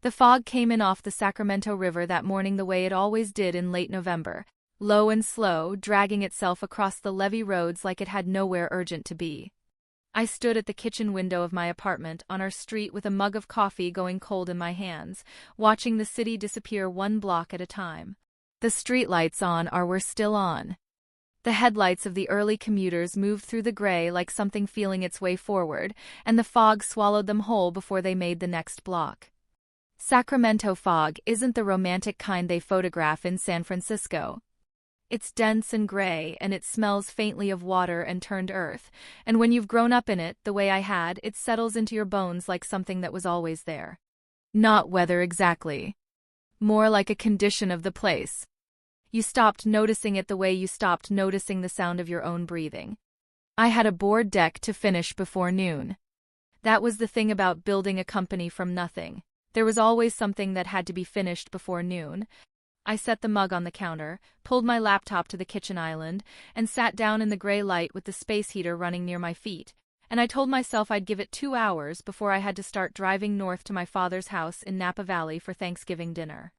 The fog came in off the Sacramento River that morning the way it always did in late November, low and slow, dragging itself across the levee roads like it had nowhere urgent to be. I stood at the kitchen window of my apartment on our street with a mug of coffee going cold in my hands, watching the city disappear one block at a time. The streetlights were still on. The headlights of the early commuters moved through the gray like something feeling its way forward, and the fog swallowed them whole before they made the next block. Sacramento fog isn't the romantic kind they photograph in San Francisco. It's dense and gray, and it smells faintly of water and turned earth, and when you've grown up in it, the way I had, it settles into your bones like something that was always there. Not weather exactly. More like a condition of the place. You stopped noticing it the way you stopped noticing the sound of your own breathing. I had a board deck to finish before noon. That was the thing about building a company from nothing. There was always something that had to be finished before noon. I set the mug on the counter, pulled my laptop to the kitchen island, and sat down in the gray light with the space heater running near my feet, and I told myself I'd give it 2 hours before I had to start driving north to my father's house in Napa Valley for Thanksgiving dinner.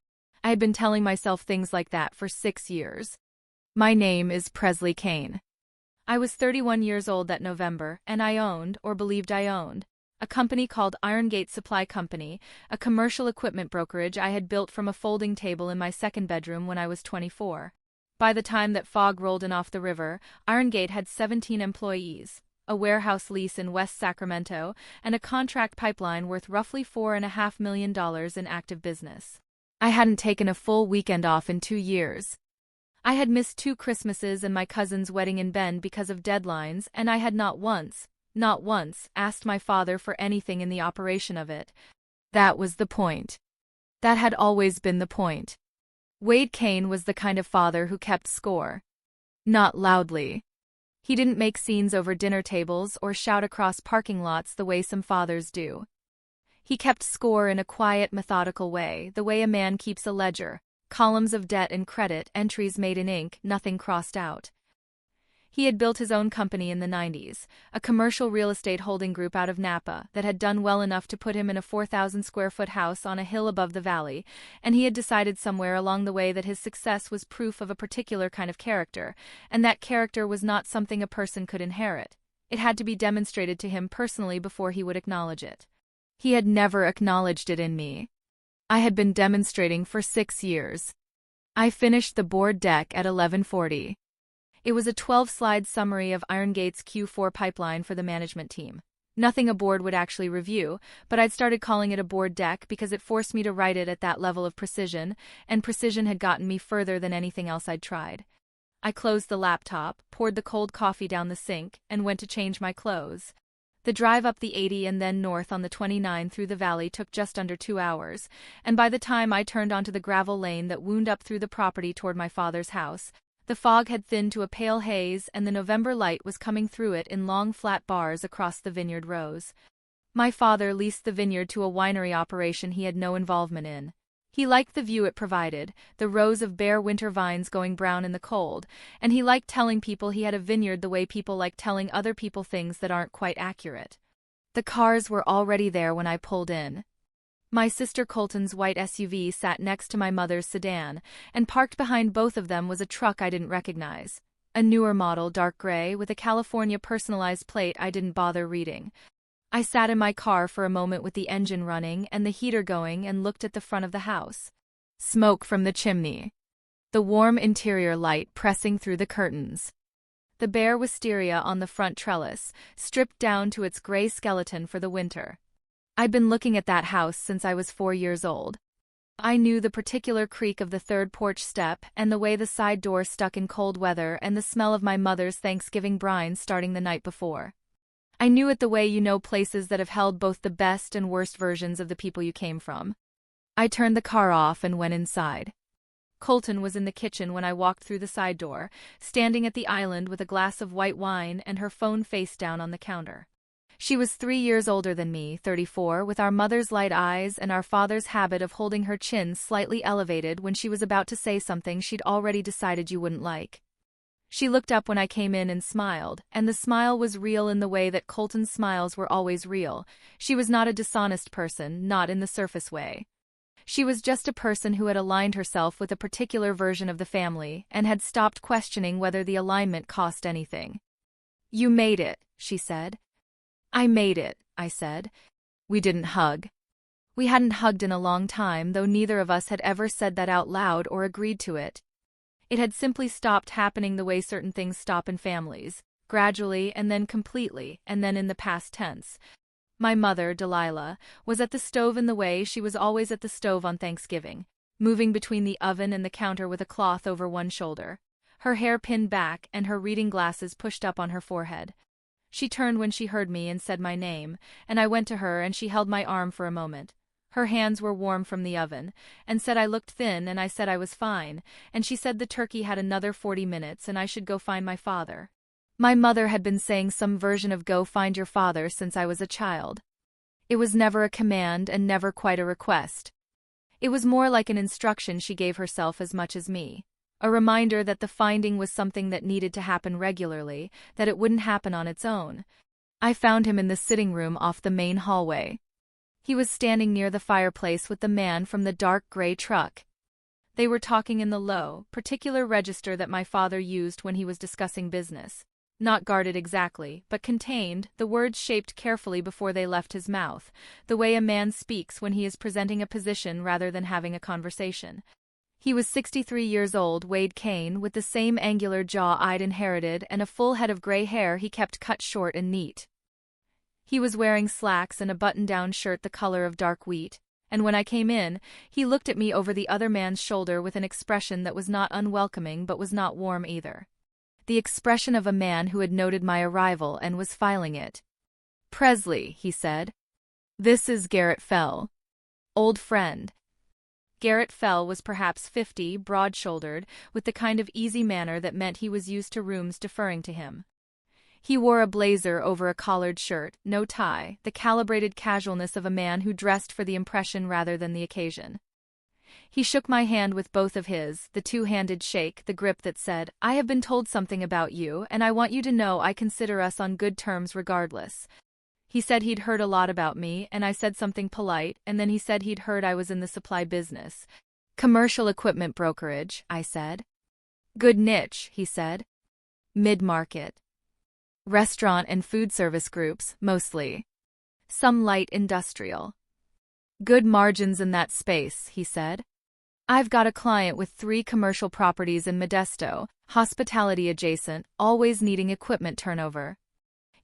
I had been telling myself things like that for 6 years. My name is Presley Kane. I was 31 years old that November, and I owned, or believed I owned, a company called Irongate Supply Company, a commercial equipment brokerage I had built from a folding table in my second bedroom when I was 24. By the time that fog rolled in off the river, Irongate had 17 employees, a warehouse lease in West Sacramento, and a contract pipeline worth roughly $4.5 million in active business. I hadn't taken a full weekend off in 2 years. I had missed 2 Christmases and my cousin's wedding in Bend because of deadlines, and I had not once, asked my father for anything in the operation of it. That was the point. That had always been the point. Wade Kane was the kind of father who kept score. Not loudly. He didn't make scenes over dinner tables or shout across parking lots the way some fathers do. He kept score in a quiet, methodical way, the way a man keeps a ledger, columns of debt and credit, entries made in ink, nothing crossed out. He had built his own company in the 90s, a commercial real estate holding group out of Napa that had done well enough to put him in a 4,000-square-foot house on a hill above the valley, and he had decided somewhere along the way that his success was proof of a particular kind of character, and that character was not something a person could inherit. It had to be demonstrated to him personally before he would acknowledge it. He had never acknowledged it in me. I had been demonstrating for 6 years. I finished the board deck at 11:40. It was a 12-slide summary of Irongate's Q4 pipeline for the management team. Nothing a board would actually review, but I'd started calling it a board deck because it forced me to write it at that level of precision, and precision had gotten me further than anything else I'd tried. I closed the laptop, poured the cold coffee down the sink, and went to change my clothes. The drive up the 80 and then north on the 29 through the valley took just under 2 hours, and by the time I turned onto the gravel lane that wound up through the property toward my father's house, the fog had thinned to a pale haze and the November light was coming through it in long flat bars across the vineyard rows. My father leased the vineyard to a winery operation he had no involvement in. He liked the view it provided, the rows of bare winter vines going brown in the cold, and he liked telling people he had a vineyard the way people like telling other people things that aren't quite accurate. The cars were already there when I pulled in. My sister Colton's white SUV sat next to my mother's sedan, and parked behind both of them was a truck I didn't recognize. A newer model, dark gray, with a California personalized plate I didn't bother reading. I sat in my car for a moment with the engine running and the heater going and looked at the front of the house. Smoke from the chimney. The warm interior light pressing through the curtains. The bare wisteria on the front trellis, stripped down to its gray skeleton for the winter. I'd been looking at that house since I was 4 years old. I knew the particular creak of the third porch step and the way the side door stuck in cold weather and the smell of my mother's Thanksgiving brine starting the night before. I knew it the way you know places that have held both the best and worst versions of the people you came from. I turned the car off and went inside. Colton was in the kitchen when I walked through the side door, standing at the island with a glass of white wine and her phone face down on the counter. She was 3 years older than me, 34, with our mother's light eyes and our father's habit of holding her chin slightly elevated when she was about to say something she'd already decided you wouldn't like. She looked up when I came in and smiled, and the smile was real in the way that Colton's smiles were always real. She was not a dishonest person, not in the surface way. She was just a person who had aligned herself with a particular version of the family and had stopped questioning whether the alignment cost anything. "You made it," she said. "I made it," I said. We didn't hug. We hadn't hugged in a long time, though neither of us had ever said that out loud or agreed to it. It had simply stopped happening the way certain things stop in families, gradually and then completely, and then in the past tense. My mother, Delilah, was at the stove in the way she was always at the stove on Thanksgiving, moving between the oven and the counter with a cloth over one shoulder, her hair pinned back and her reading glasses pushed up on her forehead. She turned when she heard me and said my name, and I went to her and she held my arm for a moment. Her hands were warm from the oven, and said I looked thin, and I said I was fine, and she said the turkey had another 40 minutes and I should go find my father. My mother had been saying some version of "go find your father" since I was a child. It was never a command and never quite a request. It was more like an instruction she gave herself as much as me. A reminder that the finding was something that needed to happen regularly, that it wouldn't happen on its own. I found him in the sitting room off the main hallway. He was standing near the fireplace with the man from the dark gray truck. They were talking in the low, particular register that my father used when he was discussing business. Not guarded exactly, but contained, the words shaped carefully before they left his mouth, the way a man speaks when he is presenting a position rather than having a conversation. He was 63 years old, Wade Kane, with the same angular jaw I'd inherited and a full head of gray hair he kept cut short and neat. He was wearing slacks and a button-down shirt the color of dark wheat, and when I came in, he looked at me over the other man's shoulder with an expression that was not unwelcoming but was not warm either. The expression of a man who had noted my arrival and was filing it. "Presley," he said. "This is Garrett Fell. Old friend." Garrett Fell was perhaps 50, broad-shouldered, with the kind of easy manner that meant he was used to rooms deferring to him. He wore a blazer over a collared shirt, no tie, the calibrated casualness of a man who dressed for the impression rather than the occasion. He shook my hand with both of his, the two-handed shake, the grip that said, "I have been told something about you, and I want you to know I consider us on good terms regardless." He said he'd heard a lot about me, and I said something polite, and then he said he'd heard I was in the supply business. "Commercial equipment brokerage," I said. "Good niche," he said. "Mid-market. Restaurant and food service groups, mostly. Some light industrial. Good margins in that space," he said. "I've got a client with 3 commercial properties in Modesto, hospitality adjacent, always needing equipment turnover.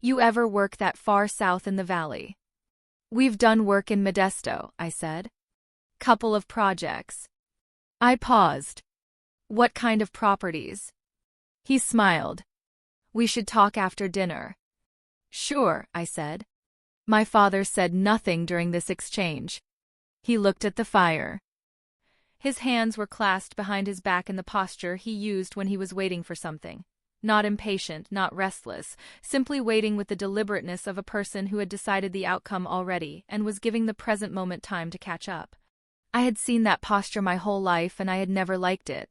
You ever work that far south in the valley?" "We've done work in Modesto," I said. "Couple of projects." I paused. "What kind of properties?" He smiled. "We should talk after dinner." "Sure," I said. My father said nothing during this exchange. He looked at the fire. His hands were clasped behind his back in the posture he used when he was waiting for something. Not impatient, not restless, simply waiting with the deliberateness of a person who had decided the outcome already and was giving the present moment time to catch up. I had seen that posture my whole life and I had never liked it.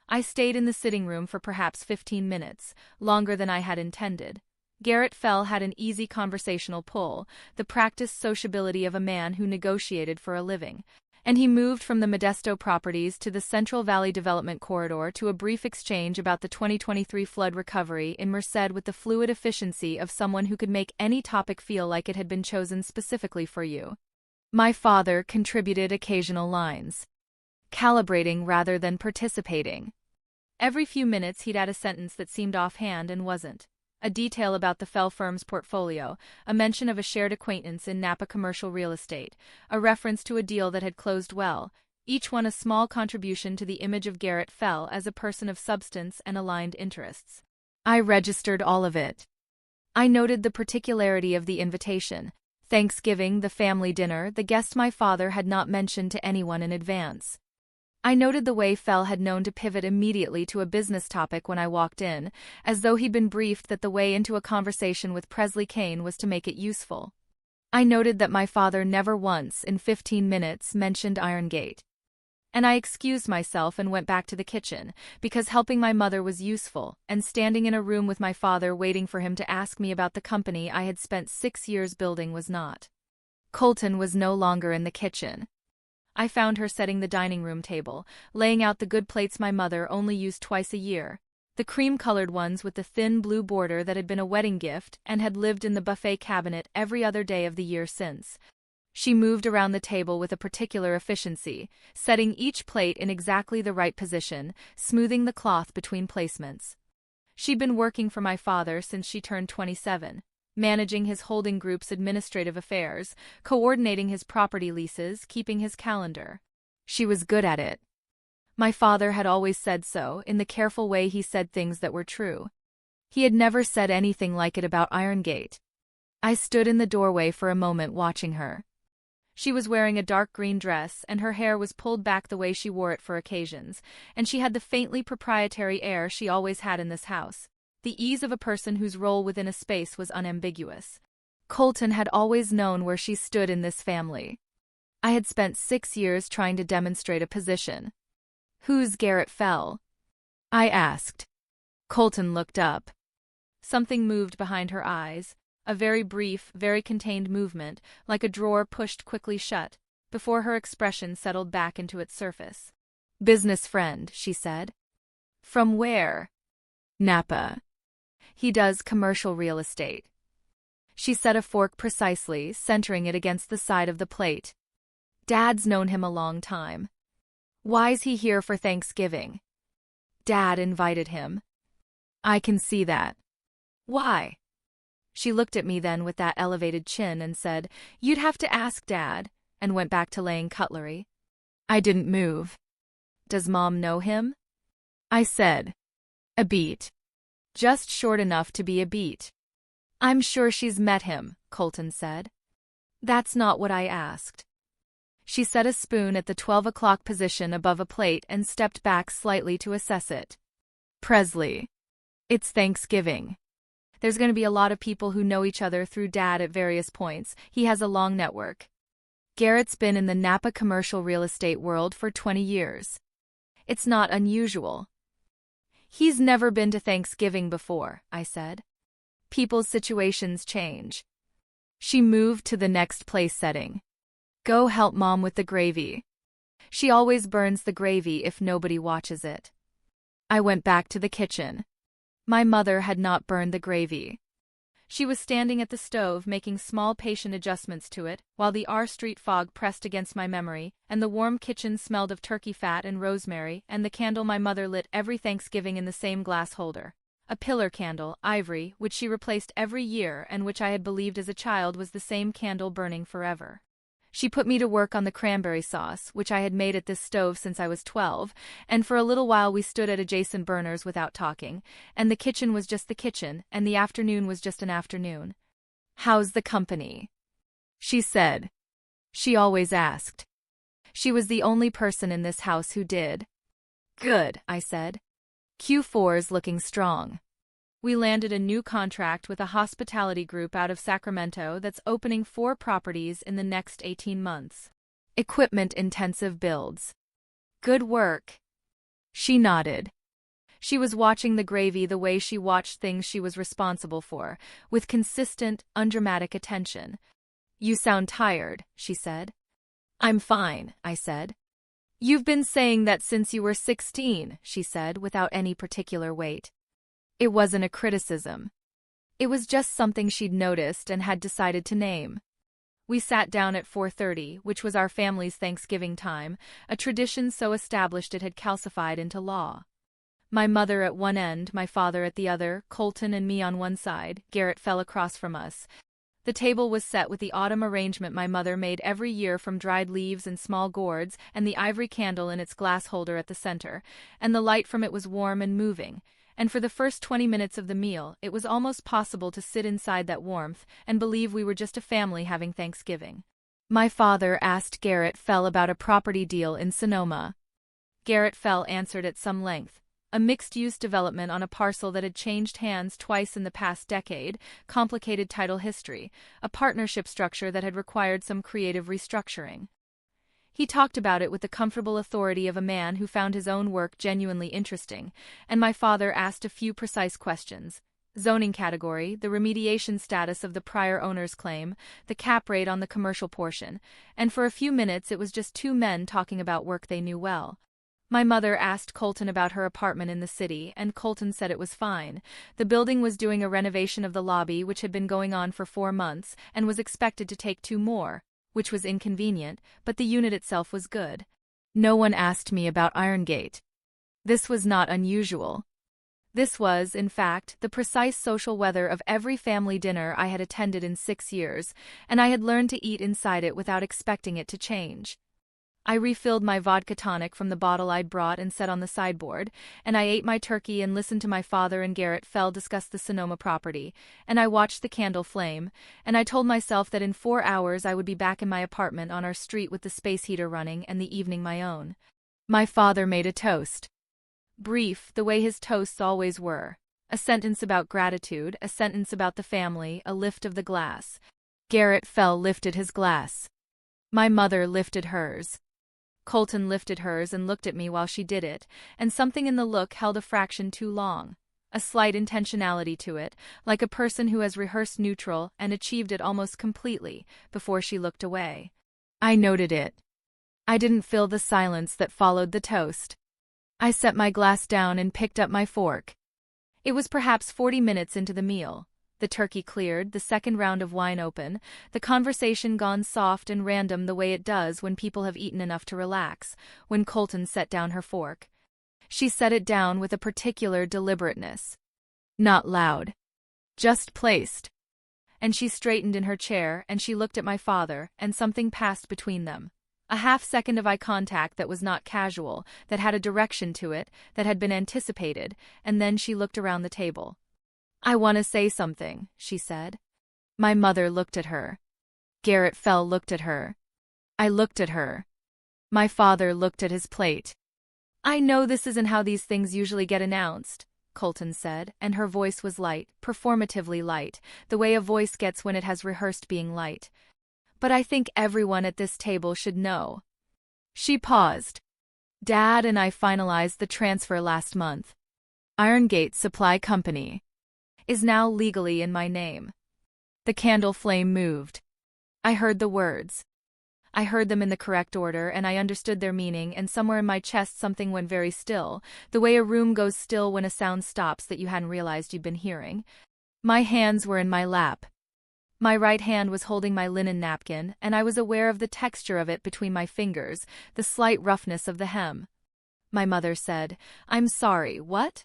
I stayed in the sitting room for perhaps 15 minutes, longer than I had intended. Garrett Fell had an easy conversational pull, the practiced sociability of a man who negotiated for a living, and he moved from the Modesto properties to the Central Valley Development Corridor to a brief exchange about the 2023 flood recovery in Merced with the fluid efficiency of someone who could make any topic feel like it had been chosen specifically for you. My father contributed occasional lines. Calibrating rather than participating. Every few minutes he'd add a sentence that seemed offhand and wasn't. A detail about the Fell firm's portfolio, a mention of a shared acquaintance in Napa commercial real estate, a reference to a deal that had closed well, each one a small contribution to the image of Garrett Fell as a person of substance and aligned interests. I registered all of it. I noted the particularity of the invitation. Thanksgiving, the family dinner, the guest my father had not mentioned to anyone in advance. I noted the way Fell had known to pivot immediately to a business topic when I walked in, as though he'd been briefed that the way into a conversation with Presley Kane was to make it useful. I noted that my father never once, in 15 minutes, mentioned Iron Gate. And I excused myself and went back to the kitchen, because helping my mother was useful, and standing in a room with my father waiting for him to ask me about the company I had spent 6 years building was not. Colton was no longer in the kitchen. I found her setting the dining room table, laying out the good plates my mother only used twice a year. The cream-colored ones with the thin blue border that had been a wedding gift and had lived in the buffet cabinet every other day of the year since. She moved around the table with a particular efficiency, setting each plate in exactly the right position, smoothing the cloth between placements. She'd been working for my father since she turned 27, managing his holding group's administrative affairs, coordinating his property leases, keeping his calendar. She was good at it. My father had always said so, in the careful way he said things that were true. He had never said anything like it about Irongate. I stood in the doorway for a moment watching her. She was wearing a dark green dress, and her hair was pulled back the way she wore it for occasions, and she had the faintly proprietary air she always had in this house, the ease of a person whose role within a space was unambiguous. Colton had always known where she stood in this family. I had spent 6 years trying to demonstrate a position. "Who's Garrett Fell?" I asked. Colton looked up. Something moved behind her eyes. A very brief, very contained movement, like a drawer pushed quickly shut, before her expression settled back into its surface. "Business friend," she said. "From where?" "Napa. He does commercial real estate." She set a fork precisely, centering it against the side of the plate. "Dad's known him a long time." "Why's he here for Thanksgiving?" "Dad invited him." "I can see that." "Why?" She looked at me then with that elevated chin and said, "You'd have to ask Dad," and went back to laying cutlery. I didn't move. "Does Mom know him?" I said. "A beat. Just short enough to be a beat." "I'm sure she's met him," Colton said. "That's not what I asked." She set a spoon at the 12 o'clock position above a plate and stepped back slightly to assess it. "Presley. It's Thanksgiving. There's going to be a lot of people who know each other through Dad at various points. He has a long network. Garrett's been in the Napa commercial real estate world for 20 years. It's not unusual." "He's never been to Thanksgiving before," I said. "People's situations change." She moved to the next place setting. "Go help Mom with the gravy. She always burns the gravy if nobody watches it." I went back to the kitchen. My mother had not burned the gravy. She was standing at the stove making small patient adjustments to it, while the R Street fog pressed against my memory, and the warm kitchen smelled of turkey fat and rosemary, and the candle my mother lit every Thanksgiving in the same glass holder. A pillar candle, ivory, which she replaced every year and which I had believed as a child was the same candle burning forever. She put me to work on the cranberry sauce, which I had made at this stove since I was 12, and for a little while we stood at adjacent burners without talking, and the kitchen was just the kitchen, and the afternoon was just an afternoon. "How's the company?" she said. She always asked. She was the only person in this house who did. "Good," I said. "Q4's looking strong. We landed a new contract with a hospitality group out of Sacramento that's opening 4 properties in the next 18 months. Equipment-intensive builds. Good work." She nodded. She was watching the gravy the way she watched things she was responsible for, with consistent, undramatic attention. "You sound tired," she said. "I'm fine," I said. "You've been saying that since you were 16, she said without any particular weight. It wasn't a criticism. It was just something she'd noticed and had decided to name. We sat down at 4:30, which was our family's Thanksgiving time, a tradition so established it had calcified into law. My mother at one end, my father at the other, Colton and me on one side, Garrett fell across from us. The table was set with the autumn arrangement my mother made every year from dried leaves and small gourds, and the ivory candle in its glass holder at the center, and the light from it was warm and moving. And for the first 20 minutes of the meal, it was almost possible to sit inside that warmth and believe we were just a family having Thanksgiving. My father asked Garrett Fell about a property deal in Sonoma. Garrett Fell answered at some length. A mixed-use development on a parcel that had changed hands twice in the past decade, complicated title history, a partnership structure that had required some creative restructuring. He talked about it with the comfortable authority of a man who found his own work genuinely interesting, and my father asked a few precise questions. zoning category, the remediation status of the prior owner's claim, the cap rate on the commercial portion, and for a few minutes it was just two men talking about work they knew well. My mother asked Colton about her apartment in the city, and Colton said it was fine. The building was doing a renovation of the lobby which had been going on for 4 months, and was expected to take 2 more, which was inconvenient, but the unit itself was good. No one asked me about Irongate. This was not unusual. This was, in fact, the precise social weather of every family dinner I had attended in 6 years, and I had learned to eat inside it without expecting it to change. I refilled my vodka tonic from the bottle I'd brought and set on the sideboard, and I ate my turkey and listened to my father and Garrett Fell discuss the Sonoma property, and I watched the candle flame, and I told myself that in 4 hours I would be back in my apartment on our street with the space heater running and the evening my own. My father made a toast. Brief, the way his toasts always were. A sentence about gratitude, a sentence about the family, a lift of the glass. Garrett Fell lifted his glass. My mother lifted hers. Colton lifted hers and looked at me while she did it, and something in the look held a fraction too long. A slight intentionality to it, like a person who has rehearsed neutral and achieved it almost completely, before she looked away. I noted it. I didn't fill the silence that followed the toast. I set my glass down and picked up my fork. It was perhaps 40 minutes into the meal. The turkey cleared, the second round of wine open, the conversation gone soft and random the way it does when people have eaten enough to relax, when Colton set down her fork. She set it down with a particular deliberateness. Not loud. Just placed. And she straightened in her chair and she looked at my father, and something passed between them. A half-second of eye contact that was not casual, that had a direction to it, that had been anticipated, and then she looked around the table. "I want to say something," she said. My mother looked at her. Garrett Fell looked at her. I looked at her. My father looked at his plate. "I know this isn't how these things usually get announced," Colton said, and her voice was light, performatively light, the way a voice gets when it has rehearsed being light. "But I think everyone at this table should know." She paused. "Dad and I finalized the transfer last month. Irongate Supply Company is now legally in my name." The candle flame moved. I heard the words. I heard them in the correct order, and I understood their meaning, and somewhere in my chest something went very still, the way a room goes still when a sound stops that you hadn't realized you'd been hearing. My hands were in my lap. My right hand was holding my linen napkin, and I was aware of the texture of it between my fingers, the slight roughness of the hem. My mother said, "I'm sorry, what?"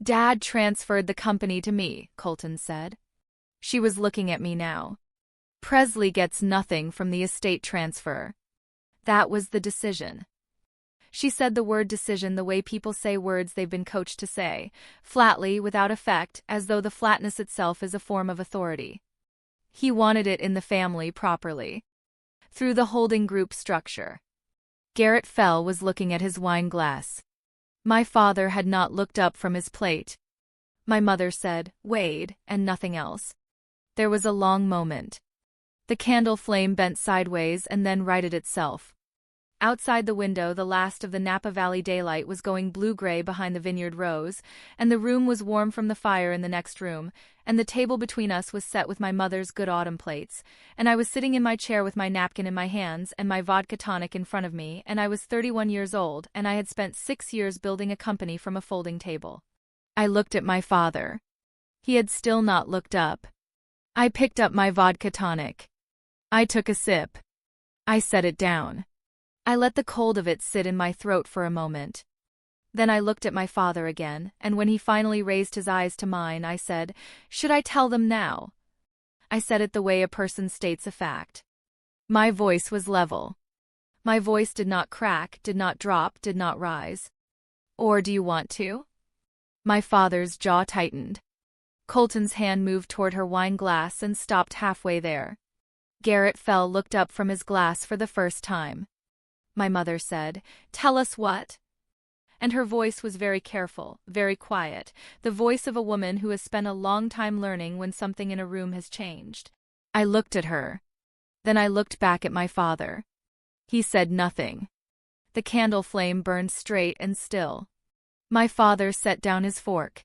"Dad transferred the company to me," Colton said. She was looking at me now. "Presley gets nothing from the estate transfer. That was the decision." She said the word decision the way people say words they've been coached to say, flatly, without effect, as though the flatness itself is a form of authority. He wanted it in the family properly. Through the holding group structure. Garrett Fell was looking at his wine glass. My father had not looked up from his plate. My mother said, "Wade," and nothing else. There was a long moment. The candle flame bent sideways and then righted itself. Outside the window, the last of the Napa Valley daylight was going blue-gray behind the vineyard rows, and the room was warm from the fire in the next room, and the table between us was set with my mother's good autumn plates, and I was sitting in my chair with my napkin in my hands and my vodka tonic in front of me, and I was 31 years old, and I had spent 6 years building a company from a folding table. I looked at my father. He had still not looked up. I picked up my vodka tonic. I took a sip. I set it down. I let the cold of it sit in my throat for a moment. Then I looked at my father again, and when he finally raised his eyes to mine, I said, "Should I tell them now?" I said it the way a person states a fact. My voice was level. My voice did not crack, did not drop, did not rise. "Or do you want to?" My father's jaw tightened. Colton's hand moved toward her wine glass and stopped halfway there. Garrett Fell looked up from his glass for the first time. My mother said, "Tell us what?" And her voice was very careful, very quiet, the voice of a woman who has spent a long time learning when something in a room has changed. I looked at her. Then I looked back at my father. He said nothing. The candle flame burned straight and still. My father set down his fork.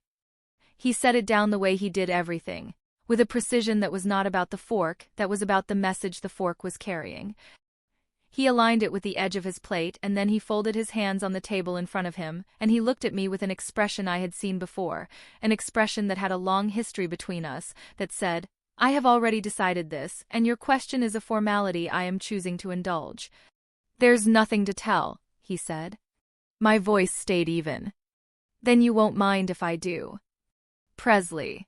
He set it down the way he did everything, with a precision that was not about the fork, that was about the message the fork was carrying. He aligned it with the edge of his plate, and then he folded his hands on the table in front of him, and he looked at me with an expression I had seen before, an expression that had a long history between us, that said, "I have already decided this, and your question is a formality I am choosing to indulge." "There's nothing to tell," he said. My voice stayed even. "Then you won't mind if I do." "Presley."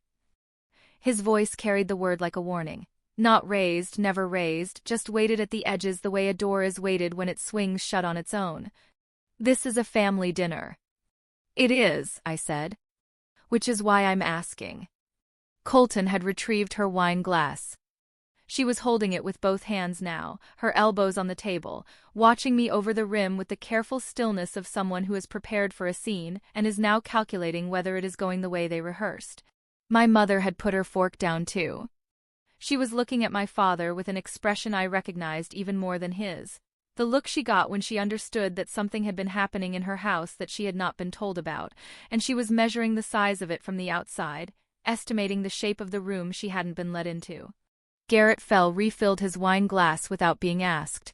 His voice carried the word like a warning. Not raised, never raised, just weighted at the edges the way a door is weighted when it swings shut on its own. "This is a family dinner." "It is," I said. "Which is why I'm asking." Colton had retrieved her wine glass. She was holding it with both hands now, her elbows on the table, watching me over the rim with the careful stillness of someone who is prepared for a scene and is now calculating whether it is going the way they rehearsed. My mother had put her fork down too. She was looking at my father with an expression I recognized even more than his. The look she got when she understood that something had been happening in her house that she had not been told about, and she was measuring the size of it from the outside, estimating the shape of the room she hadn't been let into. Garrett Fell refilled his wine glass without being asked.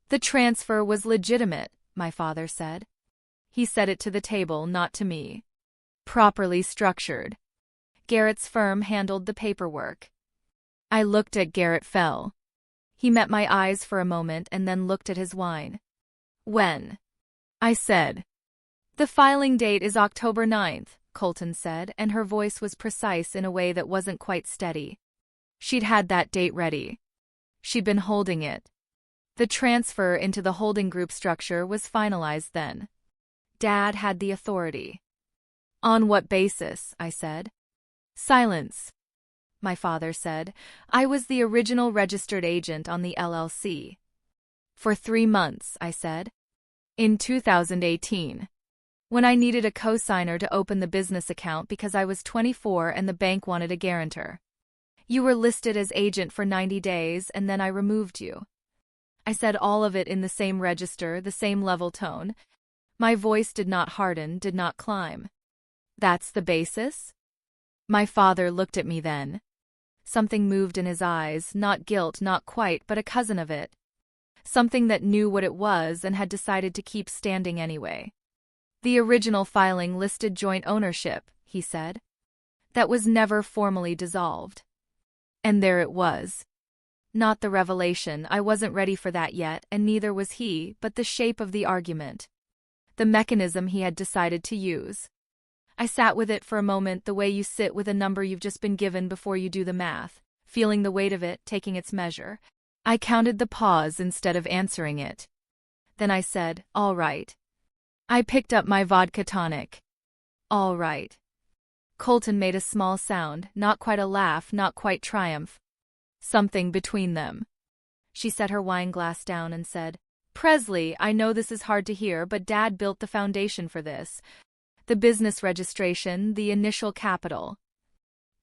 "The transfer was legitimate," my father said. He said it to the table, not to me. "Properly structured." Garrett's firm handled the paperwork. I looked at Garrett Fell. He met my eyes for a moment and then looked at his wine. "When?" I said. "The filing date is October 9th, Colton said, and her voice was precise in a way that wasn't quite steady. She'd had that date ready. She'd been holding it. The transfer into the holding group structure was finalized then. Dad had the authority. "On what basis?" I said. "Silence," my father said. "I was the original registered agent on the LLC." "For 3 months," I said. "In 2018. When I needed a co-signer to open the business account because I was 24 and the bank wanted a guarantor. You were listed as agent for 90 days and then I removed you." I said all of it in the same register, the same level tone. My voice did not harden, did not climb. "That's the basis?" My father looked at me then. Something moved in his eyes, not guilt, not quite, but a cousin of it. Something that knew what it was and had decided to keep standing anyway. "The original filing listed joint ownership," he said. "That was never formally dissolved." And there it was. Not the revelation, I wasn't ready for that yet, and neither was he, but the shape of the argument. The mechanism he had decided to use. I sat with it for a moment the way you sit with a number you've just been given before you do the math, feeling the weight of it, taking its measure. I counted the pause instead of answering it. Then I said, "All right." I picked up my vodka tonic. "All right." Colton made a small sound, not quite a laugh, not quite triumph. Something between them. She set her wine glass down and said, "Presley, I know this is hard to hear, but Dad built the foundation for this. The business registration, the initial capital."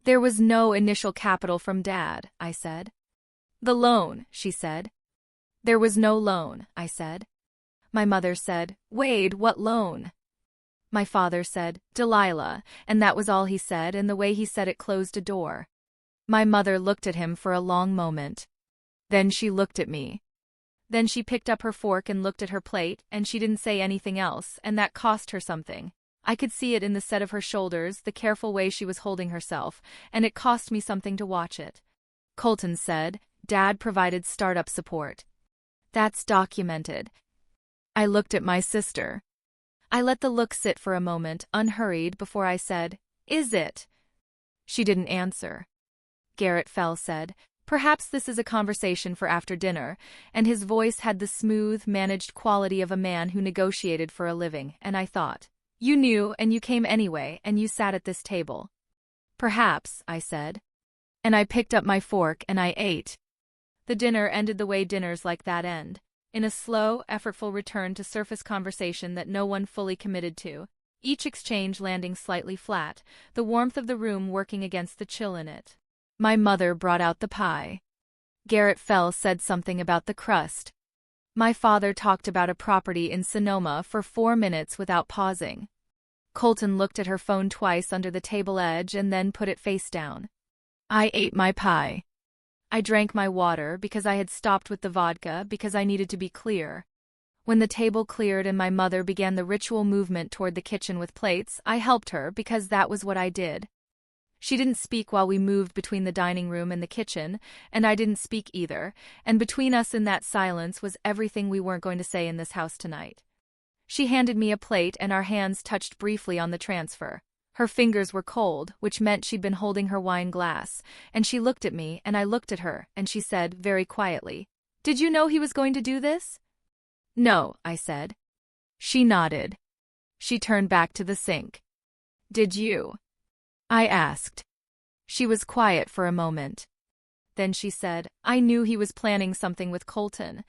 "There was no initial capital from Dad," I said. "The loan," she said. "There was no loan," I said. My mother said, "Wade, what loan?" My father said, "Delilah," and that was all he said, and the way he said it closed a door. My mother looked at him for a long moment. Then she looked at me. Then she picked up her fork and looked at her plate, and she didn't say anything else, and that cost her something. I could see it in the set of her shoulders, the careful way she was holding herself, and it cost me something to watch it. Colton said, "Dad provided startup support." "That's documented." I looked at my sister. I let the look sit for a moment, unhurried, before I said, "Is it?" She didn't answer. Garrett Fell said, "Perhaps this is a conversation for after dinner," and his voice had the smooth, managed quality of a man who negotiated for a living, and I thought, "You knew, and you came anyway, and you sat at this table." "Perhaps," I said. And I picked up my fork and I ate. The dinner ended the way dinners like that end, in a slow, effortful return to surface conversation that no one fully committed to, each exchange landing slightly flat, the warmth of the room working against the chill in it. My mother brought out the pie. Garrett Fell said something about the crust. My father talked about a property in Sonoma for 4 minutes without pausing. Colton looked at her phone twice under the table edge and then put it face down. I ate my pie. I drank my water because I had stopped with the vodka because I needed to be clear. When the table cleared and my mother began the ritual movement toward the kitchen with plates, I helped her because that was what I did. She didn't speak while we moved between the dining room and the kitchen, and I didn't speak either, and between us in that silence was everything we weren't going to say in this house tonight. She handed me a plate and our hands touched briefly on the transfer. Her fingers were cold, which meant she'd been holding her wine glass, and she looked at me and I looked at her, and she said, very quietly, "Did you know he was going to do this?" "No," I said. She nodded. She turned back to the sink. "Did you?" I asked. She was quiet for a moment. Then she said, "I knew he was planning something with Colton.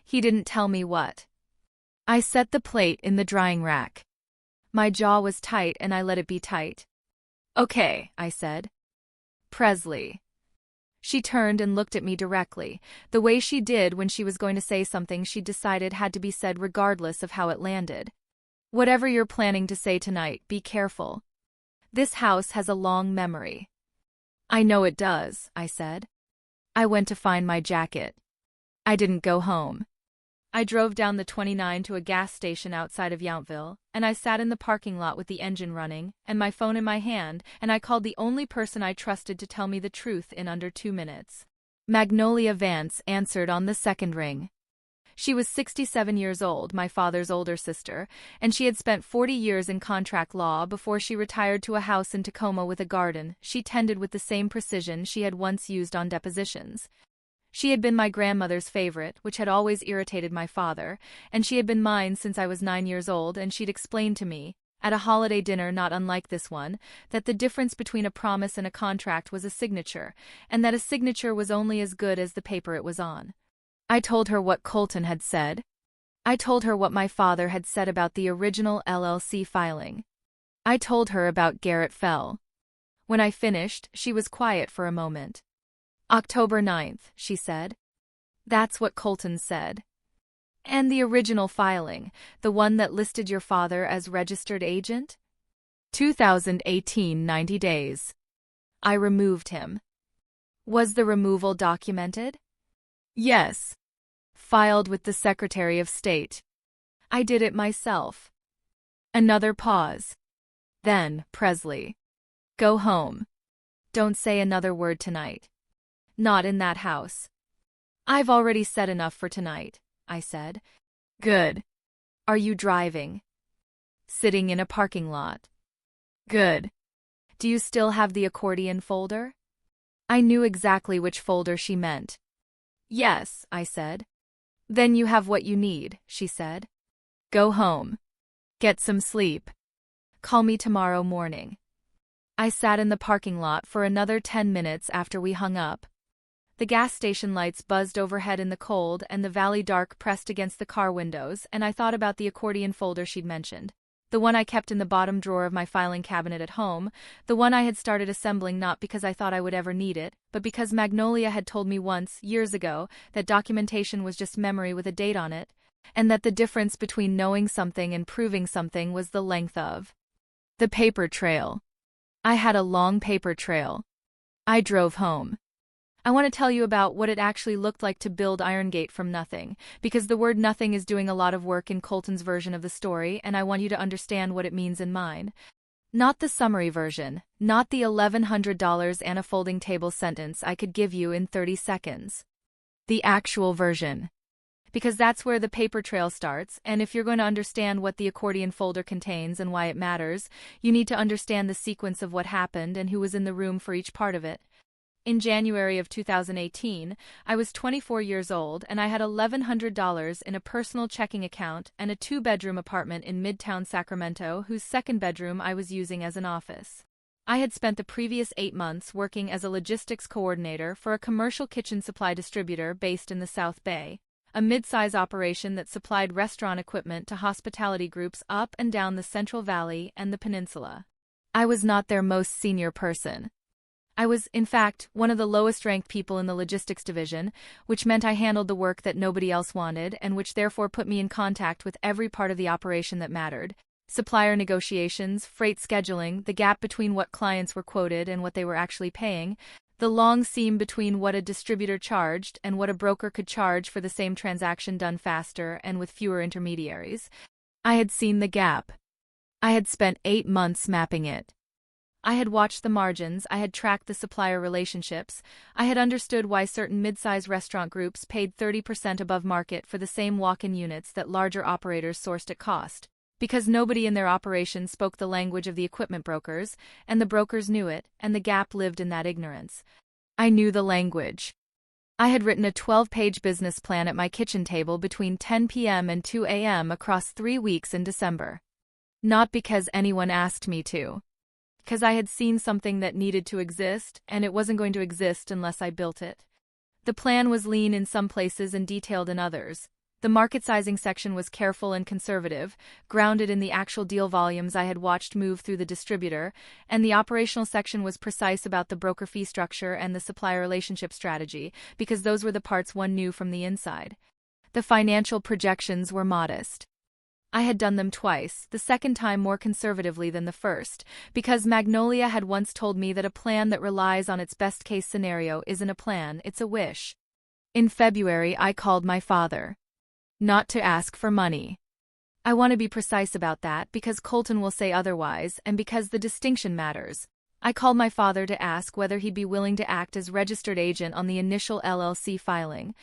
He didn't tell me what." I set the plate in the drying rack. My jaw was tight and I let it be tight. "Okay," I said. "Presley." She turned and looked at me directly, the way she did when she was going to say something she'd decided had to be said regardless of how it landed. "Whatever you're planning to say tonight, be careful. This house has a long memory." "I know it does," I said. I went to find my jacket. I didn't go home. I drove down the 29 to a gas station outside of Yountville, and I sat in the parking lot with the engine running, and my phone in my hand, and I called the only person I trusted to tell me the truth in under 2 minutes. Magnolia Vance answered on the second ring. She was 67 years old, my father's older sister, and she had spent 40 years in contract law before she retired to a house in Tacoma with a garden she tended with the same precision she had once used on depositions. She had been my grandmother's favorite, which had always irritated my father, and she had been mine since I was 9 years old, and she'd explained to me, at a holiday dinner not unlike this one, that the difference between a promise and a contract was a signature, and that a signature was only as good as the paper it was on. I told her what Colton had said. I told her what my father had said about the original LLC filing. I told her about Garrett Fell. When I finished, she was quiet for a moment. "October 9th, she said. "That's what Colton said." "And the original filing, the one that listed your father as registered agent?" 2018, 90 days. I removed him. "Was the removal documented?" "Yes." "Filed with the Secretary of State." "I did it myself." Another pause. Then, Presley. "Go home. Don't say another word tonight. Not in that house." "I've already said enough for tonight," I said. "Good. Are you driving?" "Sitting in a parking lot." "Good. Do you still have the accordion folder?" I knew exactly which folder she meant. "Yes," I said. "Then you have what you need," she said. "Go home. Get some sleep. Call me tomorrow morning." I sat in the parking lot for another 10 minutes after we hung up. The gas station lights buzzed overhead in the cold and the valley dark pressed against the car windows, and I thought about the accordion folder she'd mentioned. The one I kept in the bottom drawer of my filing cabinet at home, the one I had started assembling not because I thought I would ever need it, but because Magnolia had told me once, years ago, that documentation was just memory with a date on it, and that the difference between knowing something and proving something was the length of the paper trail. I had a long paper trail. I drove home. I want to tell you about what it actually looked like to build Iron Gate from nothing, because the word nothing is doing a lot of work in Colton's version of the story, and I want you to understand what it means in mine. Not the summary version, not the $1,100 and a folding table sentence I could give you in 30 seconds. The actual version. Because that's where the paper trail starts, and if you're going to understand what the accordion folder contains and why it matters, you need to understand the sequence of what happened and who was in the room for each part of it. In January of 2018, I was 24 years old and I had $1,100 in a personal checking account and a 2-bedroom apartment in Midtown Sacramento whose second bedroom I was using as an office. I had spent the previous 8 months working as a logistics coordinator for a commercial kitchen supply distributor based in the South Bay, a mid-size operation that supplied restaurant equipment to hospitality groups up and down the Central Valley and the peninsula. I was not their most senior person. I was, in fact, one of the lowest-ranked people in the logistics division, which meant I handled the work that nobody else wanted and which therefore put me in contact with every part of the operation that mattered, Supplier negotiations, freight scheduling, the gap between what clients were quoted and what they were actually paying, the long seam between what a distributor charged and what a broker could charge for the same transaction done faster and with fewer intermediaries. I had seen the gap. I had spent 8 months mapping it. I had watched the margins, I had tracked the supplier relationships, I had understood why certain mid-size restaurant groups paid 30% above market for the same walk-in units that larger operators sourced at cost. Because nobody in their operation spoke the language of the equipment brokers, and the brokers knew it, and the gap lived in that ignorance. I knew the language. I had written a 12-page business plan at my kitchen table between 10 p.m. and 2 a.m. across 3 weeks in December. Not because anyone asked me to. Because I had seen something that needed to exist, and it wasn't going to exist unless I built it. The plan was lean in some places and detailed in others. The market sizing section was careful and conservative, grounded in the actual deal volumes I had watched move through the distributor, and the operational section was precise about the broker fee structure and the supplier relationship strategy, because those were the parts one knew from the inside. The financial projections were modest. I had done them twice, the second time more conservatively than the first, because Magnolia had once told me that a plan that relies on its best-case scenario isn't a plan, it's a wish. In February, I called my father. Not to ask for money. I want to be precise about that because Colton will say otherwise and because the distinction matters. I called my father to ask whether he'd be willing to act as registered agent on the initial LLC filing.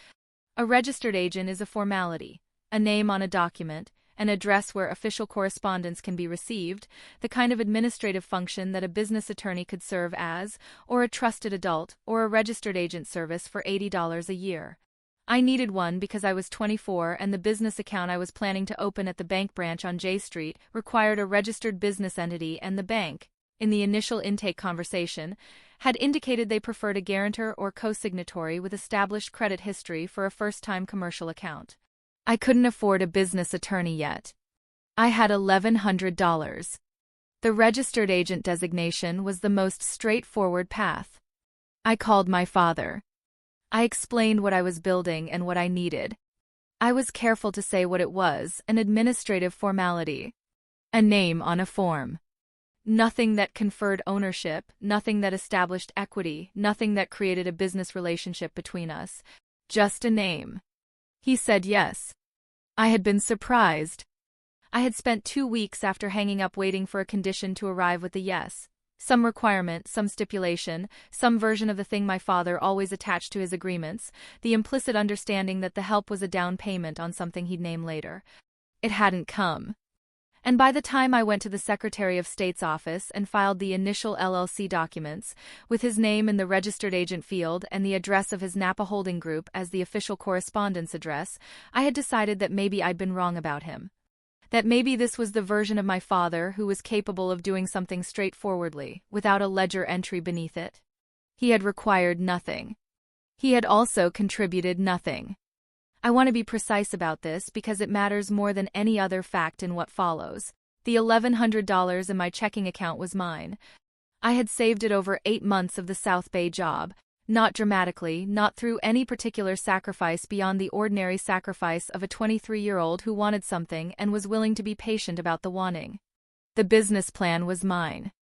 A registered agent is a formality, a name on a document, an address where official correspondence can be received, the kind of administrative function that a business attorney could serve as, or a trusted adult, or a registered agent service for $80 a year. I needed one because I was 24 and the business account I was planning to open at the bank branch on J Street required a registered business entity, and the bank, in the initial intake conversation, had indicated they preferred a guarantor or co-signatory with established credit history for a first-time commercial account. I couldn't afford a business attorney yet. I had $1,100. The registered agent designation was the most straightforward path. I called my father. I explained what I was building and what I needed. I was careful to say what it was, an administrative formality. A name on a form. Nothing that conferred ownership, nothing that established equity, nothing that created a business relationship between us. Just a name. He said yes. I had been surprised. I had spent 2 weeks after hanging up waiting for a condition to arrive with a yes. Some requirement, some stipulation, some version of the thing my father always attached to his agreements, the implicit understanding that the help was a down payment on something he'd name later. It hadn't come. And by the time I went to the Secretary of State's office and filed the initial LLC documents, with his name in the registered agent field and the address of his Napa Holding Group as the official correspondence address, I had decided that maybe I'd been wrong about him. That maybe this was the version of my father who was capable of doing something straightforwardly, without a ledger entry beneath it. He had required nothing. He had also contributed nothing. I want to be precise about this because it matters more than any other fact in what follows. The $1,100 in my checking account was mine. I had saved it over 8 months of the South Bay job. Not dramatically, not through any particular sacrifice beyond the ordinary sacrifice of a 23-year-old who wanted something and was willing to be patient about the wanting. The business plan was mine.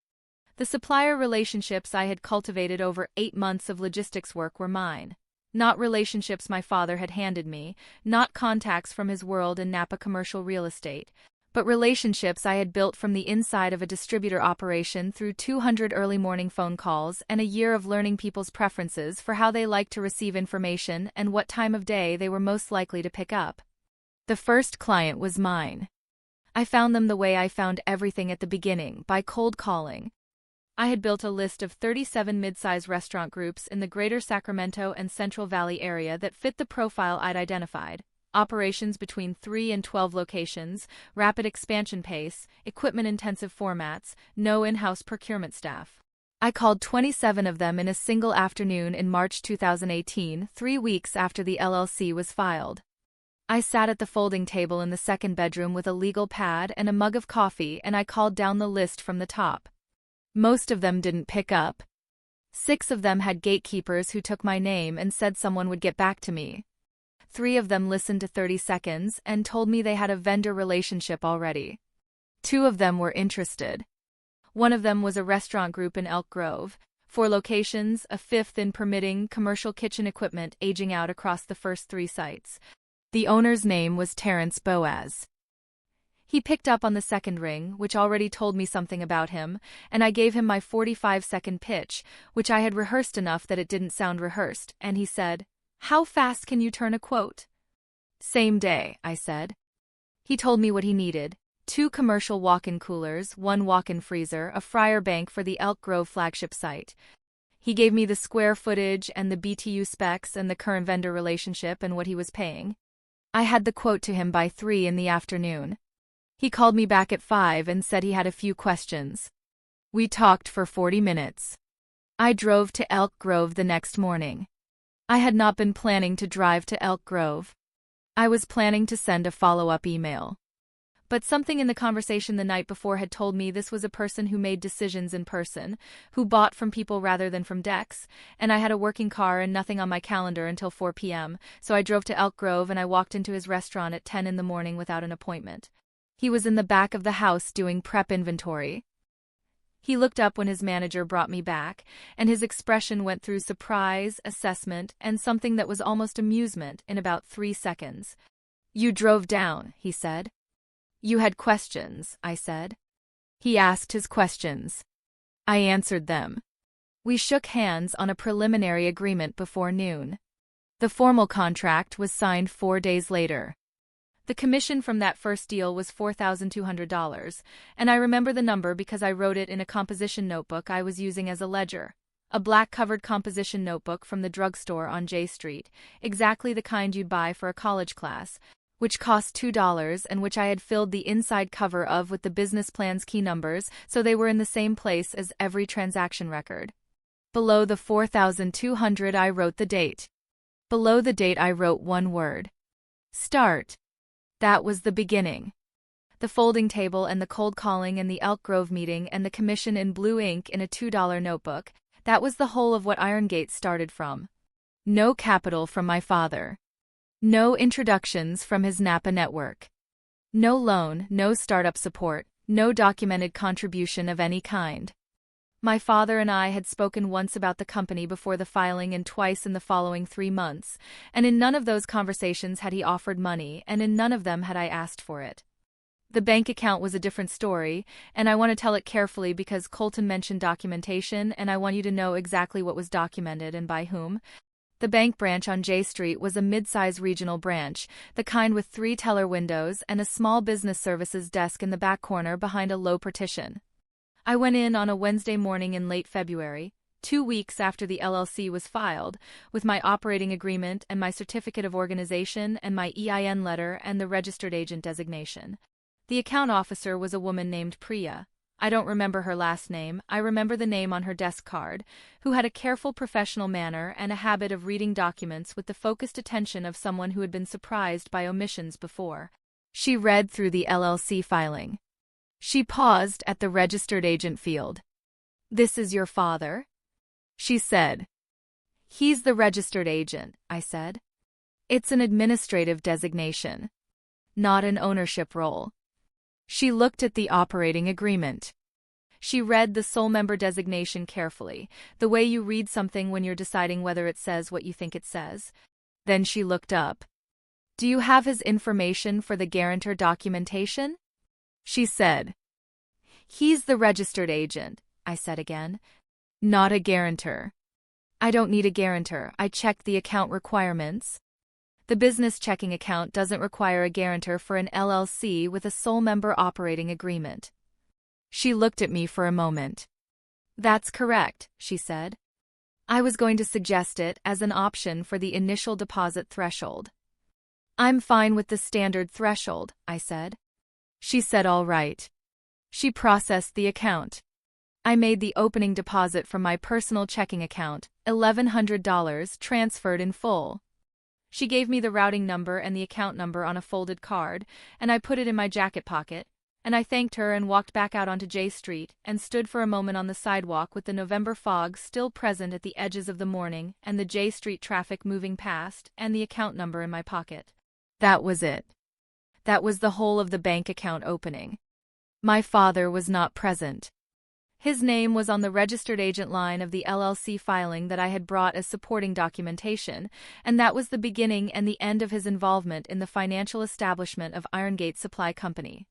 The supplier relationships I had cultivated over 8 months of logistics work were mine. Not relationships my father had handed me, not contacts from his world in Napa commercial real estate, but relationships I had built from the inside of a distributor operation through 200 early morning phone calls and a year of learning people's preferences for how they liked to receive information and what time of day they were most likely to pick up. The first client was mine. I found them the way I found everything at the beginning, by cold calling. I had built a list of 37 mid-size restaurant groups in the greater Sacramento and Central Valley area that fit the profile I'd identified. Operations between 3 and 12 locations, rapid expansion pace, equipment-intensive formats, no in-house procurement staff. I called 27 of them in a single afternoon in March 2018, 3 weeks after the LLC was filed. I sat at the folding table in the second bedroom with a legal pad and a mug of coffee, and I called down the list from the top. Most of them didn't pick up. 6 of them had gatekeepers who took my name and said someone would get back to me. 3 of them listened to 30 seconds and told me they had a vendor relationship already. Two of them were interested. One of them was a restaurant group in Elk Grove, 4 locations, a fifth in permitting commercial kitchen equipment aging out across the first 3 sites. The owner's name was Terrence Boaz. He picked up on the second ring, which already told me something about him, and I gave him my 45-second pitch, which I had rehearsed enough that it didn't sound rehearsed, and he said, "How fast can you turn a quote?" "Same day," I said. He told me what he needed: 2 commercial walk-in coolers, 1 walk-in freezer, a fryer bank for the Elk Grove flagship site. He gave me the square footage and the BTU specs and the current vendor relationship and what he was paying. I had the quote to him by 3 in the afternoon. He called me back at 5 and said he had a few questions. We talked for 40 minutes. I drove to Elk Grove the next morning. I had not been planning to drive to Elk Grove. I was planning to send a follow-up email. But something in the conversation the night before had told me this was a person who made decisions in person, who bought from people rather than from decks, and I had a working car and nothing on my calendar until 4 p.m., so I drove to Elk Grove and I walked into his restaurant at 10 in the morning without an appointment. He was in the back of the house doing prep inventory. He looked up when his manager brought me back, and his expression went through surprise, assessment, and something that was almost amusement in about 3 seconds. "You drove down," he said. "You had questions," I said. He asked his questions. I answered them. We shook hands on a preliminary agreement before noon. The formal contract was signed 4 days later. The commission from that first deal was $4,200, and I remember the number because I wrote it in a composition notebook I was using as a ledger. A black-covered composition notebook from the drugstore on J Street, exactly the kind you'd buy for a college class, which cost $2 and which I had filled the inside cover of with the business plan's key numbers so they were in the same place as every transaction record. Below the $4,200 I wrote the date. Below the date I wrote one word. Start. That was the beginning. The folding table and the cold calling and the Elk Grove meeting and the commission in blue ink in a $2 notebook, that was the whole of what Irongate started from. No capital from my father. No introductions from his Napa network. No loan, no startup support, no documented contribution of any kind. My father and I had spoken once about the company before the filing and twice in the following 3 months, and in none of those conversations had he offered money, and in none of them had I asked for it. The bank account was a different story, and I want to tell it carefully because Colton mentioned documentation, and I want you to know exactly what was documented and by whom. The bank branch on J Street was a mid-size regional branch, the kind with 3 teller windows and a small business services desk in the back corner behind a low partition. I went in on a Wednesday morning in late February, 2 weeks after the LLC was filed, with my operating agreement and my certificate of organization and my EIN letter and the registered agent designation. The account officer was a woman named Priya. I don't remember her last name, I remember the name on her desk card, who had a careful professional manner and a habit of reading documents with the focused attention of someone who had been surprised by omissions before. She read through the LLC filing. She paused at the registered agent field. "This is your father?" she said. "He's the registered agent," I said. "It's an administrative designation, not an ownership role." She looked at the operating agreement. She read the sole member designation carefully, the way you read something when you're deciding whether it says what you think it says. Then she looked up. "Do you have his information for the guarantor documentation?" she said. "He's the registered agent," I said again. "Not a guarantor." "I don't need a guarantor, I checked the account requirements." The business checking account doesn't require a guarantor for an LLC with a sole member operating agreement. She looked at me for a moment. "That's correct," she said. "I was going to suggest it as an option for the initial deposit threshold." "I'm fine with the standard threshold," I said. She said all right. She processed the account. I made the opening deposit from my personal checking account, $1,100 transferred in full. She gave me the routing number and the account number on a folded card, and I put it in my jacket pocket, and I thanked her and walked back out onto J Street and stood for a moment on the sidewalk with the November fog still present at the edges of the morning and the J Street traffic moving past and the account number in my pocket. That was it. That was the whole of the bank account opening. My father was not present. His name was on the registered agent line of the LLC filing that I had brought as supporting documentation, and that was the beginning and the end of his involvement in the financial establishment of Irongate Supply Company.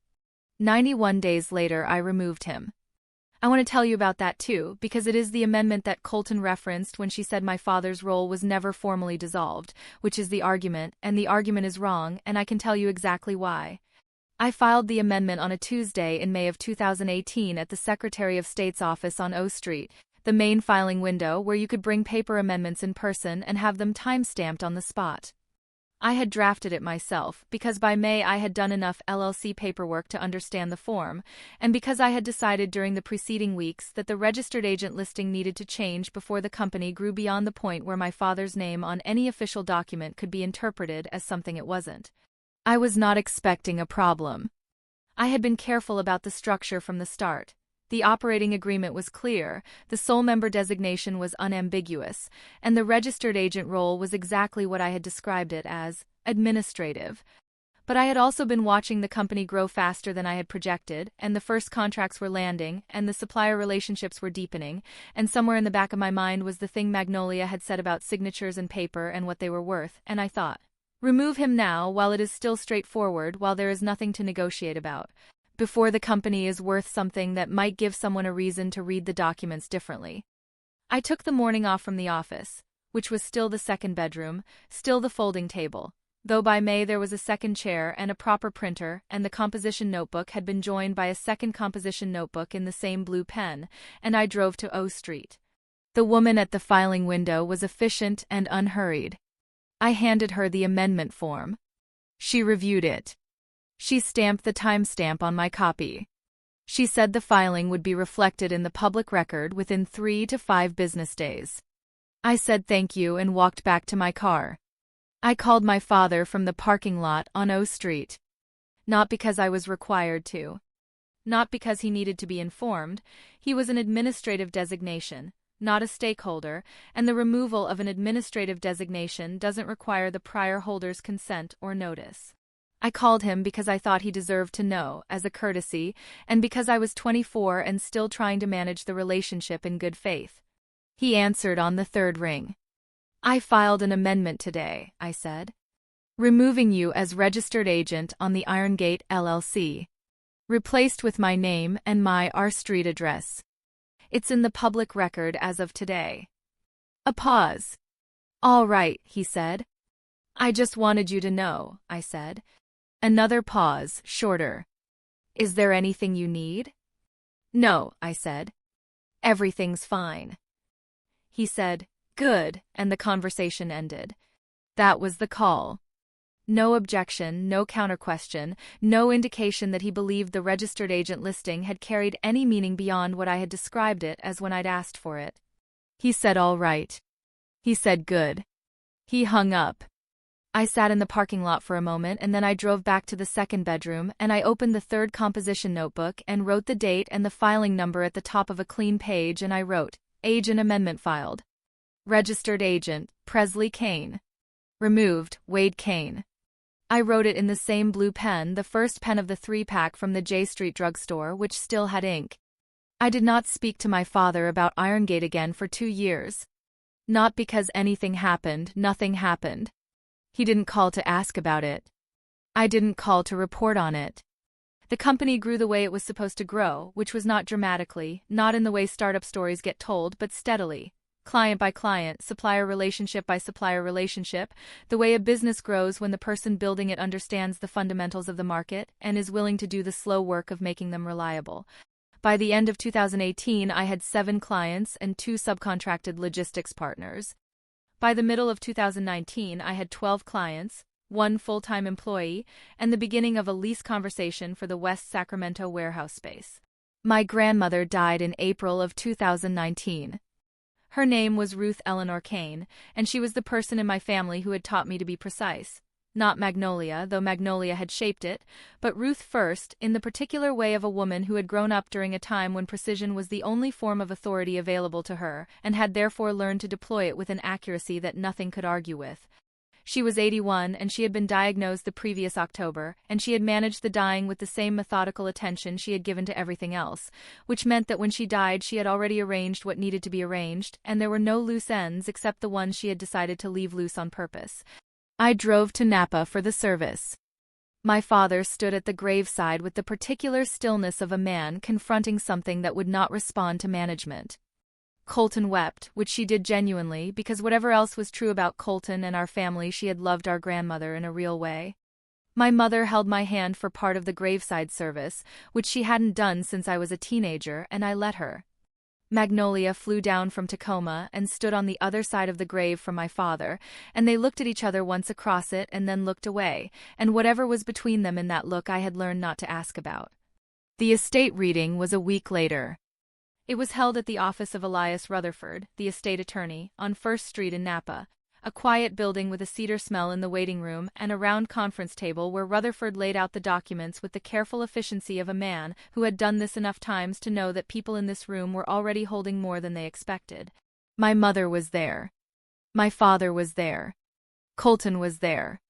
91 days later, I removed him. I want to tell you about that too, because it is the amendment that Colton referenced when she said my father's role was never formally dissolved, which is the argument, and the argument is wrong, and I can tell you exactly why. I filed the amendment on a Tuesday in May of 2018 at the Secretary of State's office on O Street, the main filing window where you could bring paper amendments in person and have them time-stamped on the spot. I had drafted it myself because by May I had done enough LLC paperwork to understand the form, and because I had decided during the preceding weeks that the registered agent listing needed to change before the company grew beyond the point where my father's name on any official document could be interpreted as something it wasn't. I was not expecting a problem. I had been careful about the structure from the start. The operating agreement was clear, the sole member designation was unambiguous, and the registered agent role was exactly what I had described it as, administrative. But I had also been watching the company grow faster than I had projected, and the first contracts were landing, and the supplier relationships were deepening, and somewhere in the back of my mind was the thing Magnolia had said about signatures and paper and what they were worth, and I thought, remove him now while it is still straightforward, while there is nothing to negotiate about, before the company is worth something that might give someone a reason to read the documents differently. I took the morning off from the office, which was still the second bedroom, still the folding table, though by May there was a second chair and a proper printer, and the composition notebook had been joined by a second composition notebook in the same blue pen, and I drove to O Street. The woman at the filing window was efficient and unhurried. I handed her the amendment form. She reviewed it. She stamped the timestamp on my copy. She said the filing would be reflected in the public record within 3 to 5 business days. I said thank you and walked back to my car. I called my father from the parking lot on O Street. Not because I was required to. Not because he needed to be informed. He was an administrative designation, not a stakeholder, and the removal of an administrative designation doesn't require the prior holder's consent or notice. I called him because I thought he deserved to know, as a courtesy, and because I was 24 and still trying to manage the relationship in good faith. He answered on the third ring. I filed an amendment today, I said. Removing you as registered agent on the Irongate LLC. Replaced with my name and my R Street address. It's in the public record as of today. A pause. All right, he said. I just wanted you to know, I said. Another pause, shorter. Is there anything you need? No, I said. Everything's fine. He said, good, and the conversation ended. That was the call. No objection, no counter-question, no indication that he believed the registered agent listing had carried any meaning beyond what I had described it as when I'd asked for it. He said all right. He said good. He hung up. I sat in the parking lot for a moment and then I drove back to the second bedroom and I opened the third composition notebook and wrote the date and the filing number at the top of a clean page and I wrote, Agent Amendment filed. Registered Agent, Presley Kane. Removed, Wade Kane. I wrote it in the same blue pen, the first pen of the 3-pack from the J Street drugstore, which still had ink. I did not speak to my father about Irongate again for 2 years. Not because anything happened, nothing happened. He didn't call to ask about it. I didn't call to report on it. The company grew the way it was supposed to grow, which was not dramatically, not in the way startup stories get told, but steadily. Client by client, supplier relationship by supplier relationship, the way a business grows when the person building it understands the fundamentals of the market and is willing to do the slow work of making them reliable. By the end of 2018, I had 7 clients and 2 subcontracted logistics partners. By the middle of 2019, I had 12 clients, 1 full-time employee, and the beginning of a lease conversation for the West Sacramento warehouse space. My grandmother died in April of 2019. Her name was Ruth Eleanor Kane, and she was the person in my family who had taught me to be precise. Not Magnolia, though Magnolia had shaped it, but Ruth first, in the particular way of a woman who had grown up during a time when precision was the only form of authority available to her, and had therefore learned to deploy it with an accuracy that nothing could argue with. She was 81 and she had been diagnosed the previous October, and she had managed the dying with the same methodical attention she had given to everything else, which meant that when she died she had already arranged what needed to be arranged, and there were no loose ends except the ones she had decided to leave loose on purpose. I drove to Napa for the service. My father stood at the graveside with the particular stillness of a man confronting something that would not respond to management. Colton wept, which she did genuinely, because whatever else was true about Colton and our family, she had loved our grandmother in a real way. My mother held my hand for part of the graveside service, which she hadn't done since I was a teenager, and I let her. Magnolia flew down from Tacoma and stood on the other side of the grave from my father, and they looked at each other once across it and then looked away, and whatever was between them in that look I had learned not to ask about. The estate reading was a week later. It was held at the office of Elias Rutherford, the estate attorney, on First Street in Napa, a quiet building with a cedar smell in the waiting room and a round conference table where Rutherford laid out the documents with the careful efficiency of a man who had done this enough times to know that people in this room were already holding more than they expected. My mother was there. My father was there. Colton was there.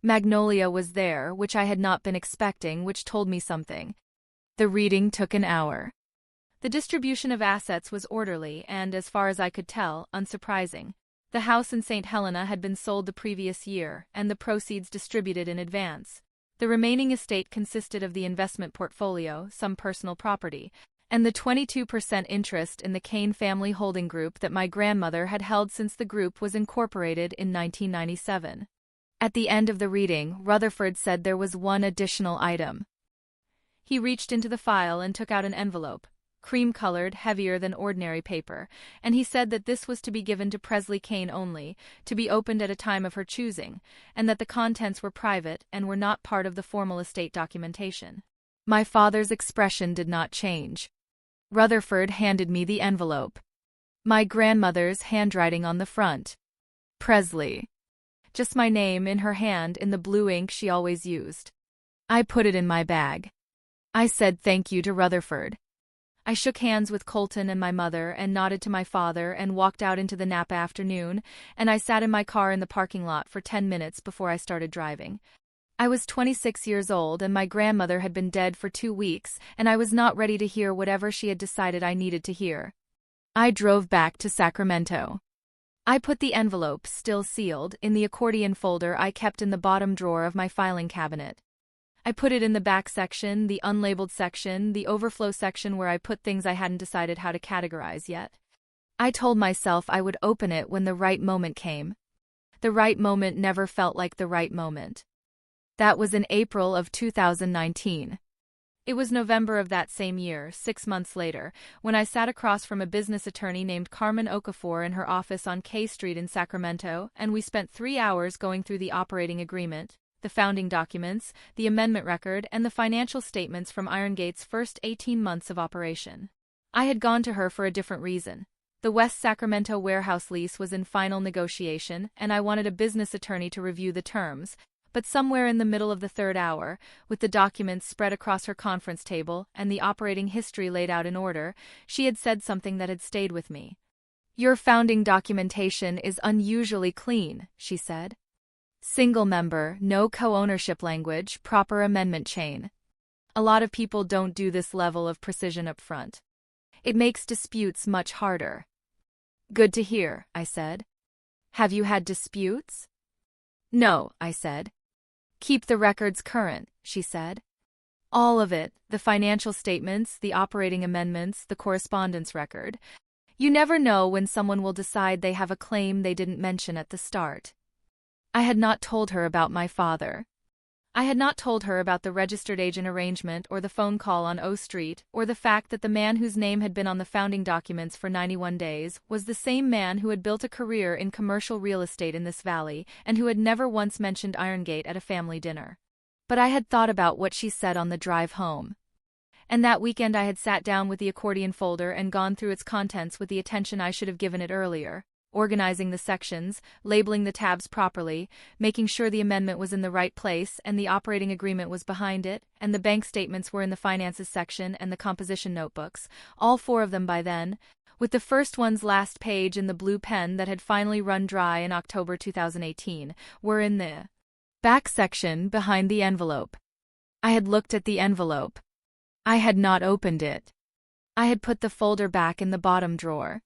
Magnolia was there, which I had not been expecting, which told me something. The reading took an hour. The distribution of assets was orderly and, as far as I could tell, unsurprising. The house in St. Helena had been sold the previous year, and the proceeds distributed in advance. The remaining estate consisted of the investment portfolio, some personal property, and the 22% interest in the Kane family holding group that my grandmother had held since the group was incorporated in 1997. At the end of the reading, Rutherford said there was one additional item. He reached into the file and took out an envelope, cream-colored, heavier than ordinary paper, and he said that this was to be given to Presley Kane only, to be opened at a time of her choosing, and that the contents were private and were not part of the formal estate documentation. My father's expression did not change. Rutherford handed me the envelope. My grandmother's handwriting on the front. Presley. Just my name in her hand in the blue ink she always used. I put it in my bag. I said thank you to Rutherford. I shook hands with Colton and my mother and nodded to my father and walked out into the Napa afternoon, and I sat in my car in the parking lot for 10 minutes before I started driving. I was 26 years old and my grandmother had been dead for 2 weeks, and I was not ready to hear whatever she had decided I needed to hear. I drove back to Sacramento. I put the envelope, still sealed, in the accordion folder I kept in the bottom drawer of my filing cabinet. I put it in the back section, the unlabeled section, the overflow section where I put things I hadn't decided how to categorize yet. I told myself I would open it when the right moment came. The right moment never felt like the right moment. That was in April of 2019. It was November of that same year, 6 months later, when I sat across from a business attorney named Carmen Okafor in her office on K Street in Sacramento, and we spent 3 hours going through the operating agreement, the founding documents, the amendment record, and the financial statements from Irongate's first 18 months of operation. I had gone to her for a different reason. The West Sacramento warehouse lease was in final negotiation, and I wanted a business attorney to review the terms, but somewhere in the middle of the third hour, with the documents spread across her conference table and the operating history laid out in order, she had said something that had stayed with me. "Your founding documentation is unusually clean," she said. "Single member, no co-ownership language, proper amendment chain. A lot of people don't do this level of precision up front. It makes disputes much harder." "Good to hear," I said. "Have you had disputes?" "No," I said. "Keep the records current," she said. "All of it, the financial statements, the operating amendments, the correspondence record. You never know when someone will decide they have a claim they didn't mention at the start." I had not told her about my father. I had not told her about the registered agent arrangement or the phone call on O Street, or the fact that the man whose name had been on the founding documents for 91 days was the same man who had built a career in commercial real estate in this valley and who had never once mentioned Irongate at a family dinner. But I had thought about what she said on the drive home. And that weekend I had sat down with the accordion folder and gone through its contents with the attention I should have given it earlier, organizing the sections, labeling the tabs properly, making sure the amendment was in the right place and the operating agreement was behind it, and the bank statements were in the finances section and the composition notebooks, all 4 of them by then, with the first one's last page in the blue pen that had finally run dry in October 2018, were in the back section behind the envelope. I had looked at the envelope. I had not opened it. I had put the folder back in the bottom drawer.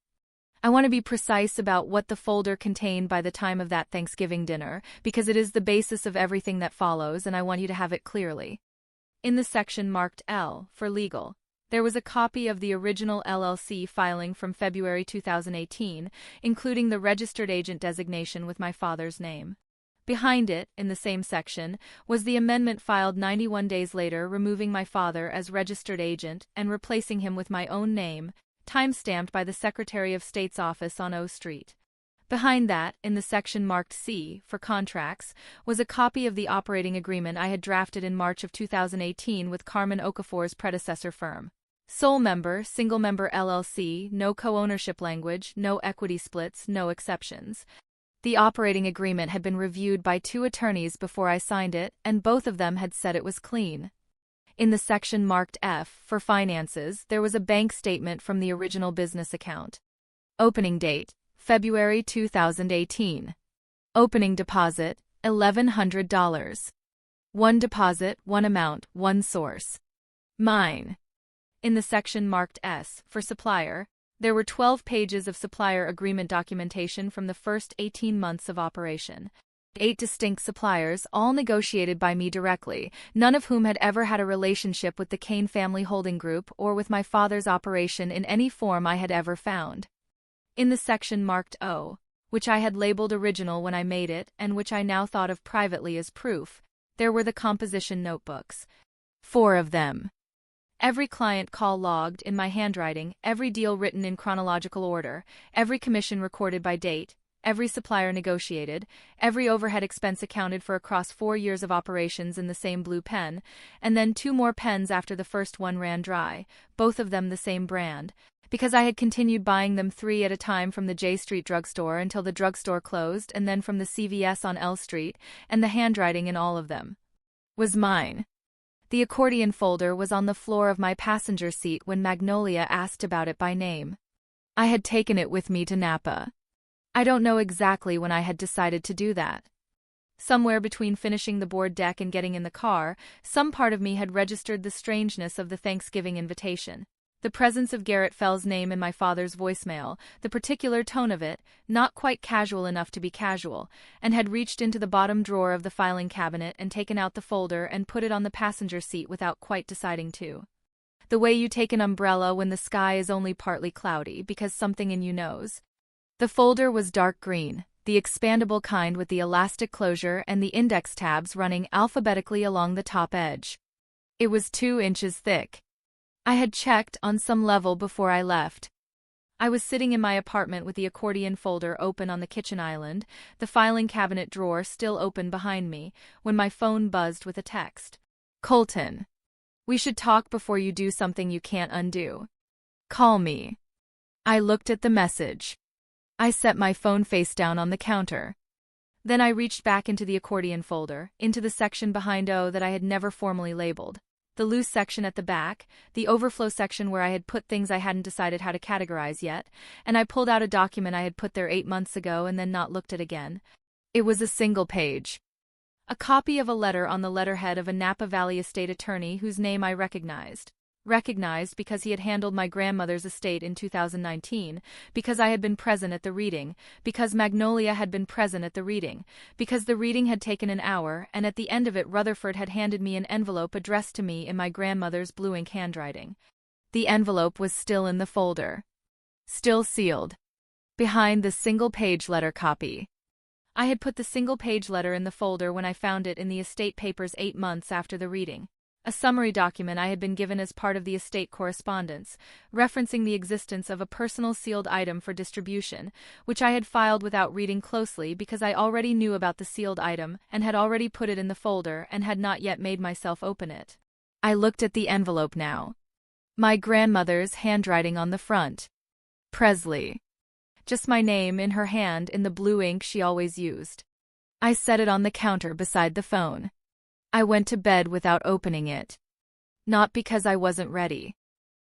I want to be precise about what the folder contained by the time of that Thanksgiving dinner, because it is the basis of everything that follows, and I want you to have it clearly. In the section marked L for legal, there was a copy of the original LLC filing from February 2018, including the registered agent designation with my father's name. Behind it, in the same section, was the amendment filed 91 days later removing my father as registered agent and replacing him with my own name, time-stamped by the Secretary of State's office on O Street. Behind that, in the section marked C for contracts, was a copy of the operating agreement I had drafted in March of 2018 with Carmen Okafor's predecessor firm. Sole member, single member LLC, no co-ownership language, no equity splits, no exceptions. The operating agreement had been reviewed by 2 attorneys before I signed it, and both of them had said it was clean. In the section marked F for finances, there was a bank statement from the original business account. Opening date, February 2018. Opening deposit, $1,100. One deposit, one amount, one source. Mine. In the section marked S for supplier, there were 12 pages of supplier agreement documentation from the first 18 months of operation. 8 distinct suppliers, all negotiated by me directly, none of whom had ever had a relationship with the Kane Family Holding Group or with my father's operation in any form I had ever found. In the section marked O, which I had labeled original when I made it and which I now thought of privately as proof, there were the composition notebooks. 4 of them. Every client call logged in my handwriting, every deal written in chronological order, every commission recorded by date, every supplier negotiated, every overhead expense accounted for across 4 years of operations in the same blue pen, and then 2 more pens after the first one ran dry, both of them the same brand, because I had continued buying them 3 at a time from the J Street drugstore until the drugstore closed, and then from the CVS on L Street, and the handwriting in all of them was mine. The accordion folder was on the floor of my passenger seat when Magnolia asked about it by name. I had taken it with me to Napa. I don't know exactly when I had decided to do that. Somewhere between finishing the board deck and getting in the car, some part of me had registered the strangeness of the Thanksgiving invitation. The presence of Garrett Fell's name in my father's voicemail, the particular tone of it, not quite casual enough to be casual, and had reached into the bottom drawer of the filing cabinet and taken out the folder and put it on the passenger seat without quite deciding to. The way you take an umbrella when the sky is only partly cloudy because something in you knows. The folder was dark green, the expandable kind with the elastic closure and the index tabs running alphabetically along the top edge. It was 2 inches thick. I had checked on some level before I left. I was sitting in my apartment with the accordion folder open on the kitchen island, the filing cabinet drawer still open behind me, when my phone buzzed with a text. Colton. We should talk before you do something you can't undo. Call me. I looked at the message. I set my phone face down on the counter. Then I reached back into the accordion folder, into the section behind O that I had never formally labeled. The loose section at the back, the overflow section where I had put things I hadn't decided how to categorize yet, and I pulled out a document I had put there 8 months ago and then not looked at again. It was a single page. A copy of a letter on the letterhead of a Napa Valley estate attorney whose name I recognized. Recognized because he had handled my grandmother's estate in 2019, because I had been present at the reading, because Magnolia had been present at the reading, because the reading had taken an hour, and at the end of it Rutherford had handed me an envelope addressed to me in my grandmother's blue ink handwriting. The envelope was still in the folder. Still sealed. Behind the single-page letter copy. I had put the single-page letter in the folder when I found it in the estate papers 8 months after the reading. A summary document I had been given as part of the estate correspondence, referencing the existence of a personal sealed item for distribution, which I had filed without reading closely because I already knew about the sealed item and had already put it in the folder and had not yet made myself open it. I looked at the envelope now. My grandmother's handwriting on the front. Presley. Just my name in her hand in the blue ink she always used. I set it on the counter beside the phone. I went to bed without opening it. Not because I wasn't ready.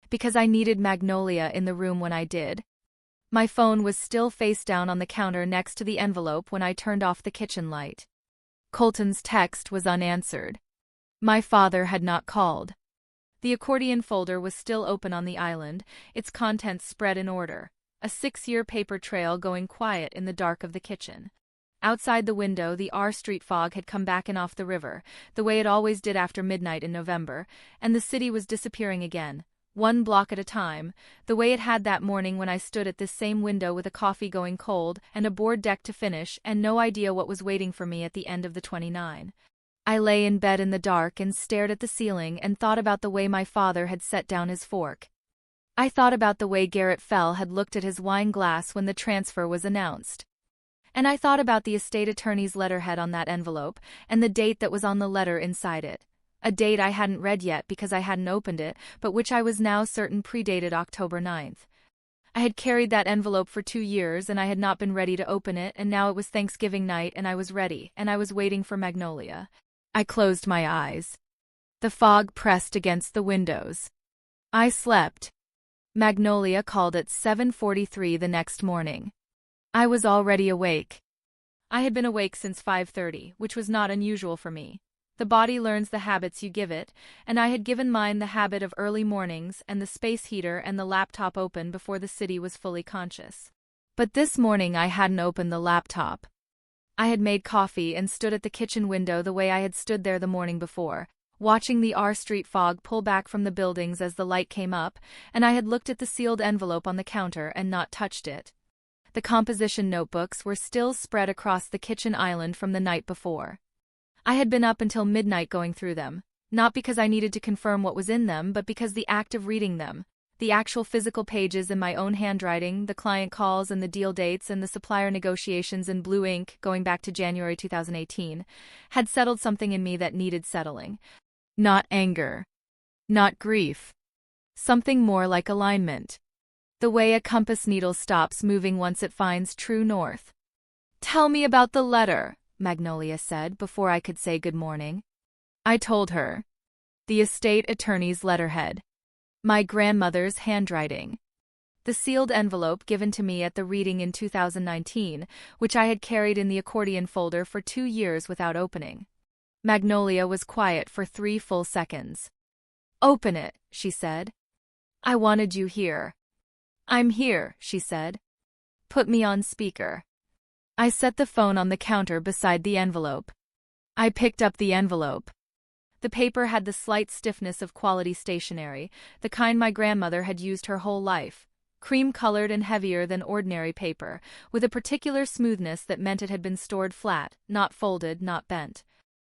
Because I needed Magnolia in the room when I did, My phone was still face down on the counter next to the envelope when I turned off the kitchen light. Colton's text was unanswered. My father had not called. The accordion folder was still open on the island, its contents spread in order, a 6-year paper trail going quiet in the dark of the kitchen. Outside the window, the R Street fog had come back in off the river, the way it always did after midnight in November, and the city was disappearing again, one block at a time, the way it had that morning when I stood at this same window with a coffee going cold and a board deck to finish and no idea what was waiting for me at the end of the 29. I lay in bed in the dark and stared at the ceiling and thought about the way my father had set down his fork. I thought about the way Garrett Fell had looked at his wine glass when the transfer was announced. And I thought about the estate attorney's letterhead on that envelope and the date that was on the letter inside it. A date I hadn't read yet because I hadn't opened it, but which I was now certain predated October 9th. I had carried that envelope for 2 years and I had not been ready to open it, and now it was Thanksgiving night and I was ready, and I was waiting for Magnolia. I closed my eyes. The fog pressed against the windows. I slept. Magnolia called at 7:43 the next morning. I was already awake. I had been awake since 5:30, which was not unusual for me. The body learns the habits you give it, and I had given mine the habit of early mornings and the space heater and the laptop open before the city was fully conscious. But this morning I hadn't opened the laptop. I had made coffee and stood at the kitchen window the way I had stood there the morning before, watching the R Street fog pull back from the buildings as the light came up, and I had looked at the sealed envelope on the counter and not touched it. The composition notebooks were still spread across the kitchen island from the night before. I had been up until midnight going through them, not because I needed to confirm what was in them, but because the act of reading them, the actual physical pages in my own handwriting, the client calls and the deal dates and the supplier negotiations in blue ink going back to January 2018, had settled something in me that needed settling. Not anger. Not grief. Something more like alignment. The way a compass needle stops moving once it finds true north. "Tell me about the letter," Magnolia said before I could say good morning. I told her. The estate attorney's letterhead. My grandmother's handwriting. The sealed envelope given to me at the reading in 2019, which I had carried in the accordion folder for 2 years without opening. Magnolia was quiet for 3 full seconds. "Open it," she said. "I wanted you here." "I'm here," she said. "Put me on speaker." I set the phone on the counter beside the envelope. I picked up the envelope. The paper had the slight stiffness of quality stationery, the kind my grandmother had used her whole life, cream-colored and heavier than ordinary paper, with a particular smoothness that meant it had been stored flat, not folded, not bent.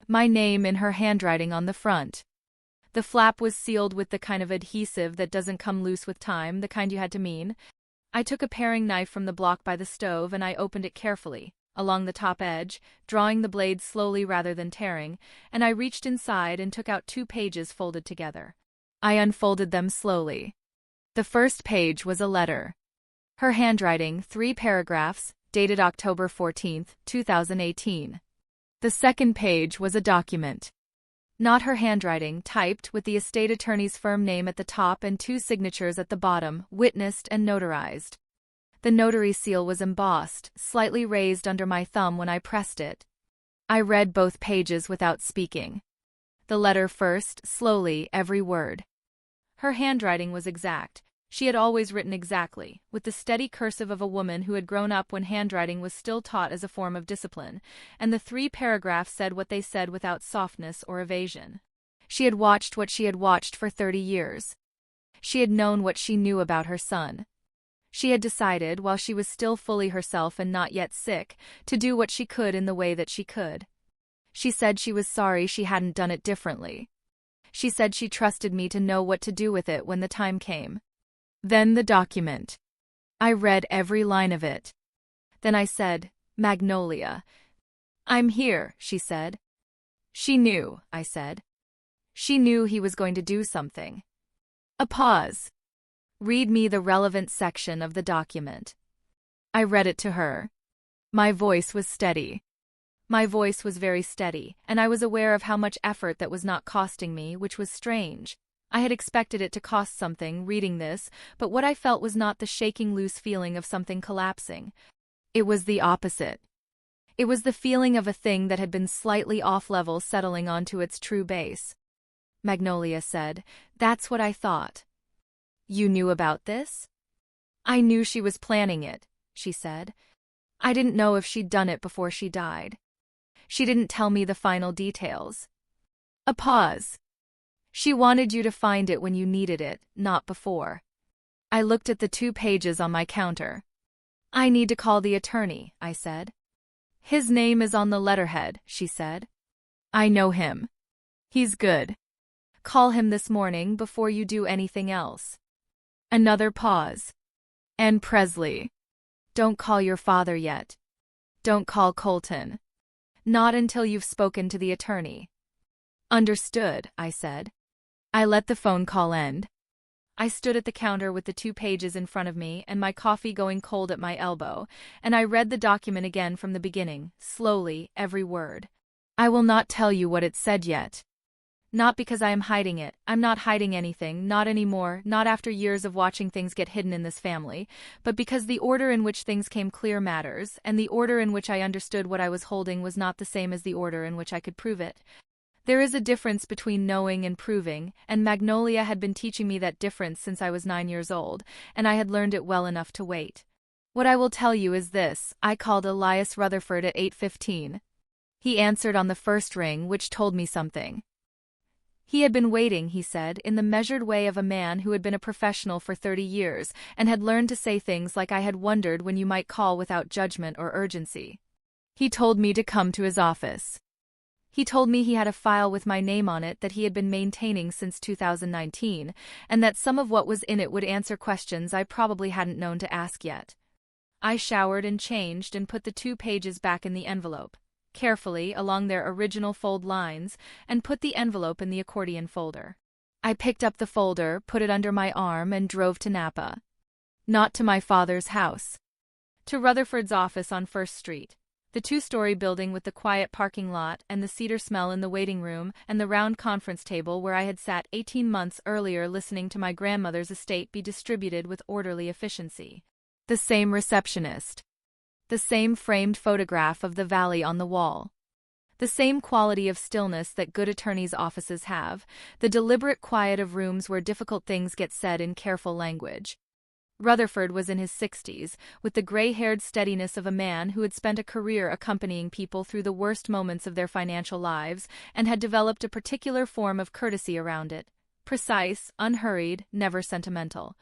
My name in her handwriting on the front. The flap was sealed with the kind of adhesive that doesn't come loose with time, the kind you had to mean. I took a paring knife from the block by the stove and I opened it carefully, along the top edge, drawing the blade slowly rather than tearing, and I reached inside and took out 2 pages folded together. I unfolded them slowly. The first page was a letter. Her handwriting, 3 paragraphs, dated October 14th, 2018. The second page was a document. Not her handwriting, typed with the estate attorney's firm name at the top and 2 signatures at the bottom, witnessed and notarized. The notary seal was embossed, slightly raised under my thumb when I pressed it. I read both pages without speaking. The letter first, slowly, every word. Her handwriting was exact. She had always written exactly, with the steady cursive of a woman who had grown up when handwriting was still taught as a form of discipline, and the 3 paragraphs said what they said without softness or evasion. She had watched what she had watched for 30 years. She had known what she knew about her son. She had decided, while she was still fully herself and not yet sick, to do what she could in the way that she could. She said she was sorry she hadn't done it differently. She said she trusted me to know what to do with it when the time came. Then the document. I read every line of it. Then I said, "Magnolia." "I'm here," she said. "She knew," I said. "She knew he was going to do something." A pause. "Read me the relevant section of the document." I read it to her. My voice was steady. My voice was very steady, and I was aware of how much effort that was not costing me, which was strange. I had expected it to cost something, reading this, but what I felt was not the shaking loose feeling of something collapsing. It was the opposite. It was the feeling of a thing that had been slightly off-level settling onto its true base. Magnolia said, "That's what I thought." "You knew about this?" "I knew she was planning it," she said. "I didn't know if she'd done it before she died. She didn't tell me the final details." A pause. "She wanted you to find it when you needed it, not before." I looked at the 2 pages on my counter. "I need to call the attorney," I said. "His name is on the letterhead," she said. "I know him. He's good. Call him this morning before you do anything else." Another pause. "And Presley. Don't call your father yet. Don't call Colton. Not until you've spoken to the attorney." "Understood," I said. I let the phone call end. I stood at the counter with the 2 pages in front of me and my coffee going cold at my elbow, and I read the document again from the beginning, slowly, every word. I will not tell you what it said yet. Not because I am hiding it. I'm not hiding anything, not anymore, not after years of watching things get hidden in this family, but because the order in which things came clear matters, and the order in which I understood what I was holding was not the same as the order in which I could prove it. There is a difference between knowing and proving, and Magnolia had been teaching me that difference since I was 9 years old, and I had learned it well enough to wait. What I will tell you is this: I called Elias Rutherford at 8:15. He answered on the first ring, which told me something. He had been waiting, he said, in the measured way of a man who had been a professional for 30 years, and had learned to say things like "I had wondered when you might call" without judgment or urgency. He told me to come to his office. He told me he had a file with my name on it that he had been maintaining since 2019, and that some of what was in it would answer questions I probably hadn't known to ask yet. I showered and changed and put the 2 pages back in the envelope, carefully along their original fold lines, and put the envelope in the accordion folder. I picked up the folder, put it under my arm, and drove to Napa. Not to my father's house. To Rutherford's office on First Street. The 2-story building with the quiet parking lot and the cedar smell in the waiting room and the round conference table where I had sat 18 months earlier listening to my grandmother's estate be distributed with orderly efficiency. The same receptionist. The same framed photograph of the valley on the wall. The same quality of stillness that good attorneys' offices have, the deliberate quiet of rooms where difficult things get said in careful language. Rutherford was in his 60s, with the gray-haired steadiness of a man who had spent a career accompanying people through the worst moments of their financial lives and had developed a particular form of courtesy around it, precise, unhurried, never sentimental.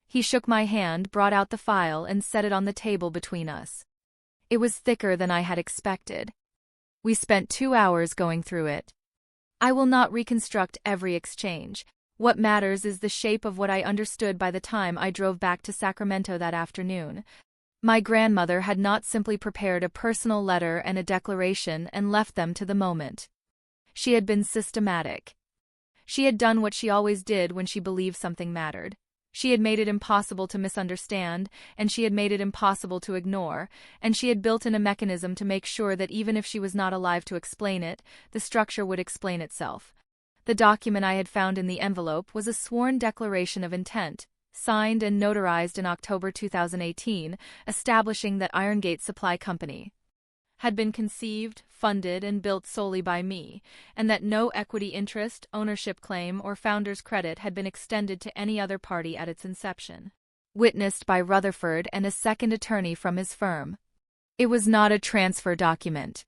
He shook my hand, brought out the file, and set it on the table between us. It was thicker than I had expected. We spent 2 hours going through it. I will not reconstruct every exchange. What matters is the shape of what I understood by the time I drove back to Sacramento that afternoon. My grandmother had not simply prepared a personal letter and a declaration and left them to the moment. She had been systematic. She had done what she always did when she believed something mattered. She had made it impossible to misunderstand, and she had made it impossible to ignore, and she had built in a mechanism to make sure that even if she was not alive to explain it, the structure would explain itself. The document I had found in the envelope was a sworn declaration of intent, signed and notarized in October 2018, establishing that Irongate Supply Company had been conceived, funded, and built solely by me, and that no equity interest, ownership claim, or founder's credit had been extended to any other party at its inception. Witnessed by Rutherford and a second attorney from his firm. It was not a transfer document.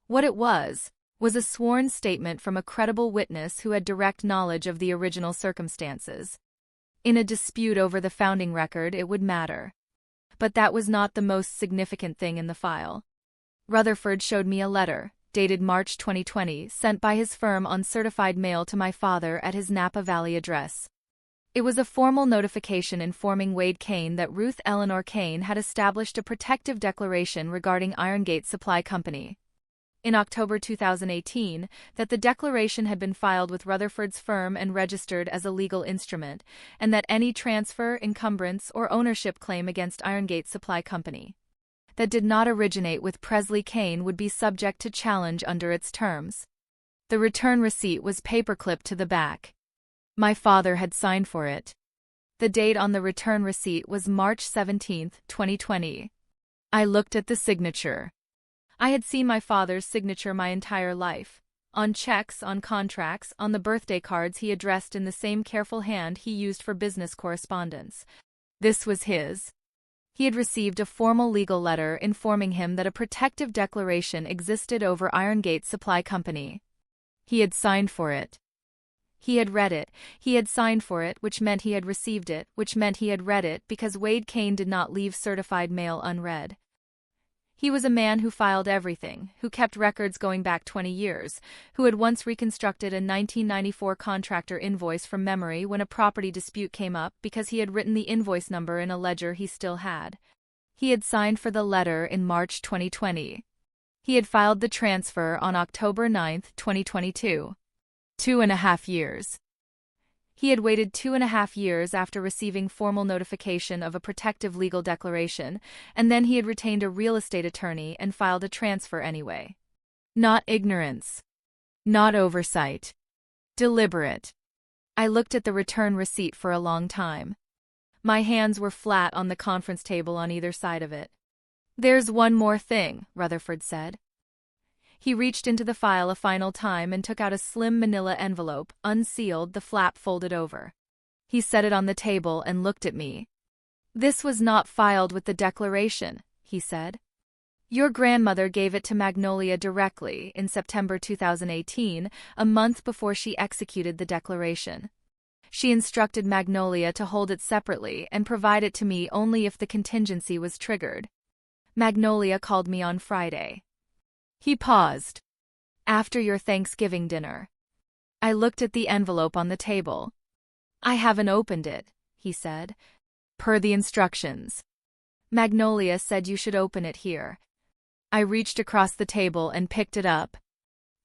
What it was a sworn statement from a credible witness who had direct knowledge of the original circumstances. In a dispute over the founding record, it would matter. But that was not the most significant thing in the file. Rutherford showed me a letter, dated March 2020, sent by his firm on certified mail to my father at his Napa Valley address. It was a formal notification informing Wade Kane that Ruth Eleanor Kane had established a protective declaration regarding Irongate Supply Company. In October 2018, that the declaration had been filed with Rutherford's firm and registered as a legal instrument, and that any transfer, encumbrance, or ownership claim against Irongate Supply Company that did not originate with Presley Kane would be subject to challenge under its terms. The return receipt was paperclipped to the back. My father had signed for it. The date on the return receipt was March 17, 2020. I looked at the signature. I had seen my father's signature my entire life. On checks, on contracts, on the birthday cards he addressed in the same careful hand he used for business correspondence. This was his. He had received a formal legal letter informing him that a protective declaration existed over Irongate Supply Company. He had signed for it. He had read it, he had signed for it, which meant he had received it, which meant he had read it because Wade Kane did not leave certified mail unread. He was a man who filed everything, who kept records going back 20 years, who had once reconstructed a 1994 contractor invoice from memory when a property dispute came up because he had written the invoice number in a ledger he still had. He had signed for the letter in March 2020. He had filed the transfer on October 9, 2022. 2.5 years. He had waited 2.5 years after receiving formal notification of a protective legal declaration, and then he had retained a real estate attorney and filed a transfer anyway. Not ignorance. Not oversight. Deliberate. I looked at the return receipt for a long time. My hands were flat on the conference table on either side of it. "There's one more thing," Rutherford said. He reached into the file a final time and took out a slim manila envelope, unsealed, the flap folded over. He set it on the table and looked at me. "This was not filed with the declaration," he said. "Your grandmother gave it to Magnolia directly in September 2018, a month before she executed the declaration. She instructed Magnolia to hold it separately and provide it to me only if the contingency was triggered. Magnolia called me on Friday." He paused. "After your Thanksgiving dinner." I looked at the envelope on the table. "I haven't opened it," he said. "Per the instructions. Magnolia said you should open it here." I reached across the table and picked it up.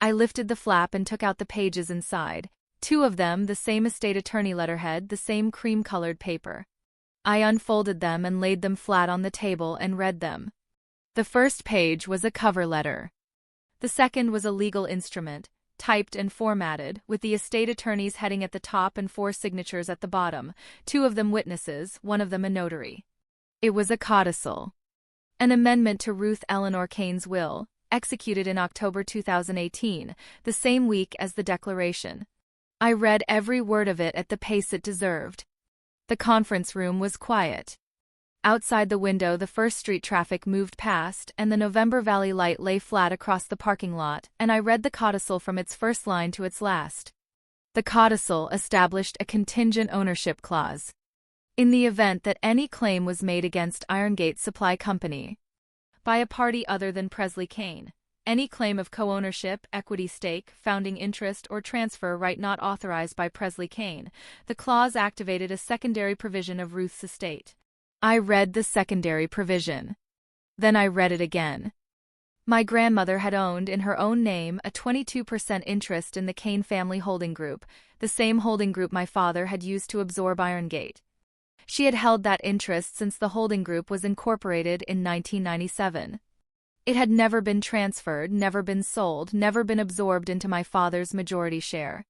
I lifted the flap and took out the pages inside, 2 of them the same estate attorney letterhead, the same cream-colored paper. I unfolded them and laid them flat on the table and read them. The first page was a cover letter. The second was a legal instrument, typed and formatted, with the estate attorney's heading at the top and 4 signatures at the bottom, 2 of them witnesses, 1 of them a notary. It was a codicil. An amendment to Ruth Eleanor Kane's will, executed in October 2018, the same week as the declaration. I read every word of it at the pace it deserved. The conference room was quiet. Outside the window the first street traffic moved past and the November Valley light lay flat across the parking lot, and I read the codicil from its first line to its last. The codicil established a contingent ownership clause. In the event that any claim was made against Irongate Supply Company by a party other than Presley Kane, any claim of co-ownership, equity stake, founding interest, or transfer right not authorized by Presley Kane, the clause activated a secondary provision of Ruth's estate. I read the secondary provision. Then I read it again. My grandmother had owned in her own name a 22% interest in the Kane family holding group, the same holding group my father had used to absorb Irongate. She had held that interest since the holding group was incorporated in 1997. It had never been transferred, never been sold, never been absorbed into my father's majority share.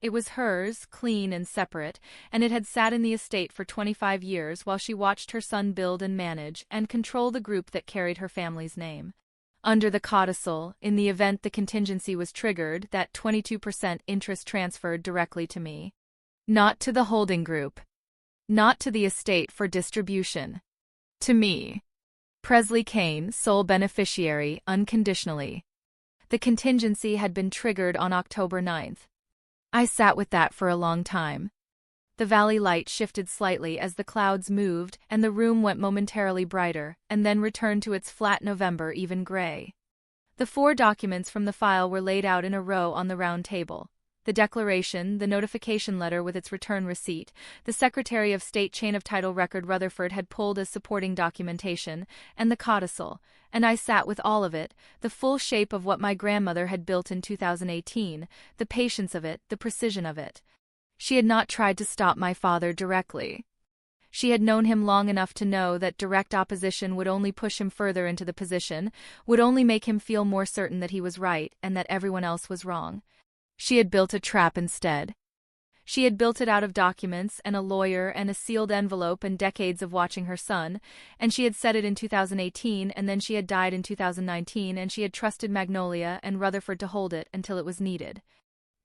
It was hers, clean and separate, and it had sat in the estate for 25 years while she watched her son build and manage and control the group that carried her family's name. Under the codicil, in the event the contingency was triggered, that 22% interest transferred directly to me. Not to the holding group. Not to the estate for distribution. To me. Presley Kane, sole beneficiary, unconditionally. The contingency had been triggered on October 9th. I sat with that for a long time. The valley light shifted slightly as the clouds moved and the room went momentarily brighter, and then returned to its flat November even gray. The 4 documents from the file were laid out in a row on the round table. The declaration, the notification letter with its return receipt, the Secretary of State chain of title record Rutherford had pulled as supporting documentation, and the codicil, and I sat with all of it, the full shape of what my grandmother had built in 2018, the patience of it, the precision of it. She had not tried to stop my father directly. She had known him long enough to know that direct opposition would only push him further into the position, would only make him feel more certain that he was right and that everyone else was wrong. She had built a trap instead. She had built it out of documents and a lawyer and a sealed envelope and decades of watching her son, and she had said it in 2018, and then she had died in 2019, and she had trusted Magnolia and Rutherford to hold it until it was needed.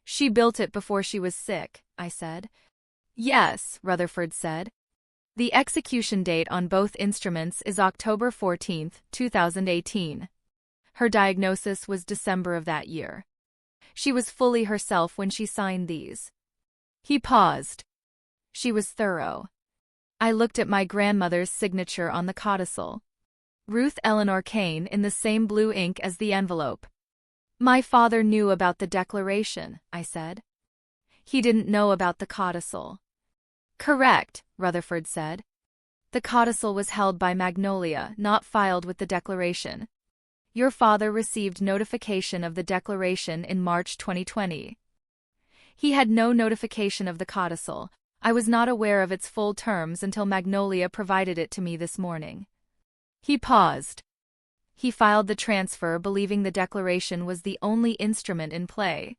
She built it before she was sick, I said. Yes, Rutherford said. The execution date on both instruments is October 14, 2018. Her diagnosis was December of that year. She was fully herself when she signed these. He paused. She was thorough. I looked at my grandmother's signature on the codicil. Ruth Eleanor Kane in the same blue ink as the envelope. My father knew about the declaration, I said. He didn't know about the codicil. Correct, Rutherford said. The codicil was held by Magnolia, not filed with the declaration. Your father received notification of the declaration in March 2020. He had no notification of the codicil. I was not aware of its full terms until Magnolia provided it to me this morning. He paused. He filed the transfer believing the declaration was the only instrument in play.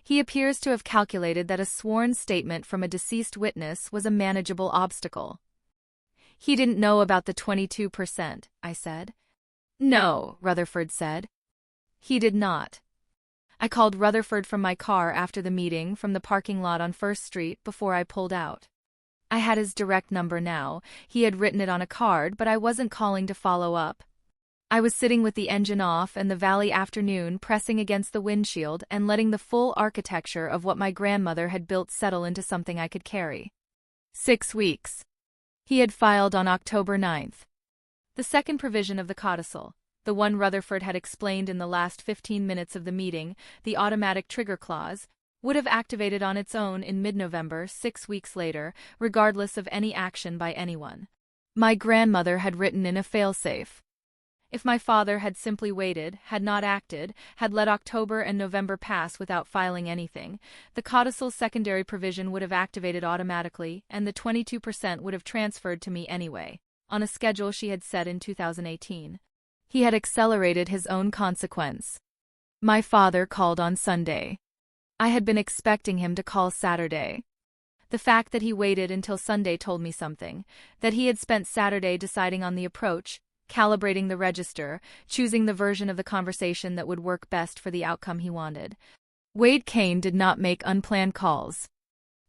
He appears to have calculated that a sworn statement from a deceased witness was a manageable obstacle. He didn't know about the 22%, I said. No, Rutherford said. He did not. I called Rutherford from my car after the meeting from the parking lot on First Street before I pulled out. I had his direct number now. He had written it on a card, but I wasn't calling to follow up. I was sitting with the engine off and the valley afternoon pressing against the windshield and letting the full architecture of what my grandmother had built settle into something I could carry. 6 weeks. He had filed on October 9th. The second provision of the codicil, the one Rutherford had explained in the last 15 minutes of the meeting, the automatic trigger clause, would have activated on its own in mid-November, 6 weeks later, regardless of any action by anyone. My grandmother had written in a failsafe. If my father had simply waited, had not acted, had let October and November pass without filing anything, the codicil's secondary provision would have activated automatically, and the 22% would have transferred to me anyway, on a schedule she had set in 2018. He had accelerated his own consequence. My father called on Sunday. I had been expecting him to call Saturday. The fact that he waited until Sunday told me something, that he had spent Saturday deciding on the approach, calibrating the register, choosing the version of the conversation that would work best for the outcome he wanted. Wade Kane did not make unplanned calls.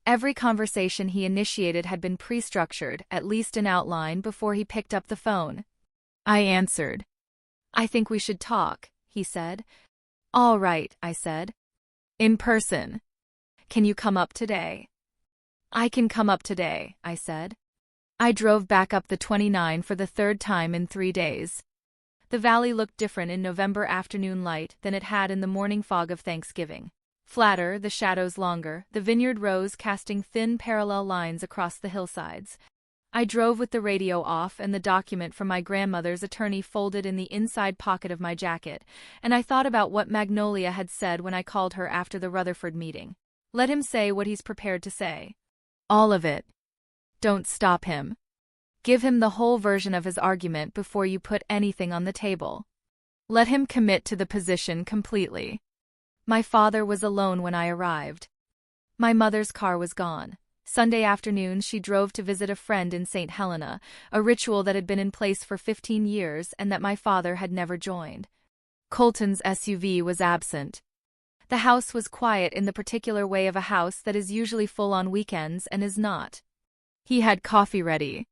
Every conversation he initiated had been pre-structured, at least in outline, before he picked up the phone. I answered. I think we should talk, he said. All right, I said. In person. Can you come up today? I can come up today, I said. I drove back up the 29 for the third time in 3 days. The valley looked different in November afternoon light than it had in the morning fog of Thanksgiving. Flatter, the shadows longer, the vineyard rows casting thin parallel lines across the hillsides. I drove with the radio off and the document from my grandmother's attorney folded in the inside pocket of my jacket, and I thought about what Magnolia had said when I called her after the Rutherford meeting. Let him say what he's prepared to say. All of it. Don't stop him. Give him the whole version of his argument before you put anything on the table. Let him commit to the position completely. My father was alone when I arrived. My mother's car was gone. Sunday afternoon she drove to visit a friend in St. Helena, a ritual that had been in place for 15 years and that my father had never joined. Colton's SUV was absent. The house was quiet in the particular way of a house that is usually full on weekends and is not. He had coffee ready.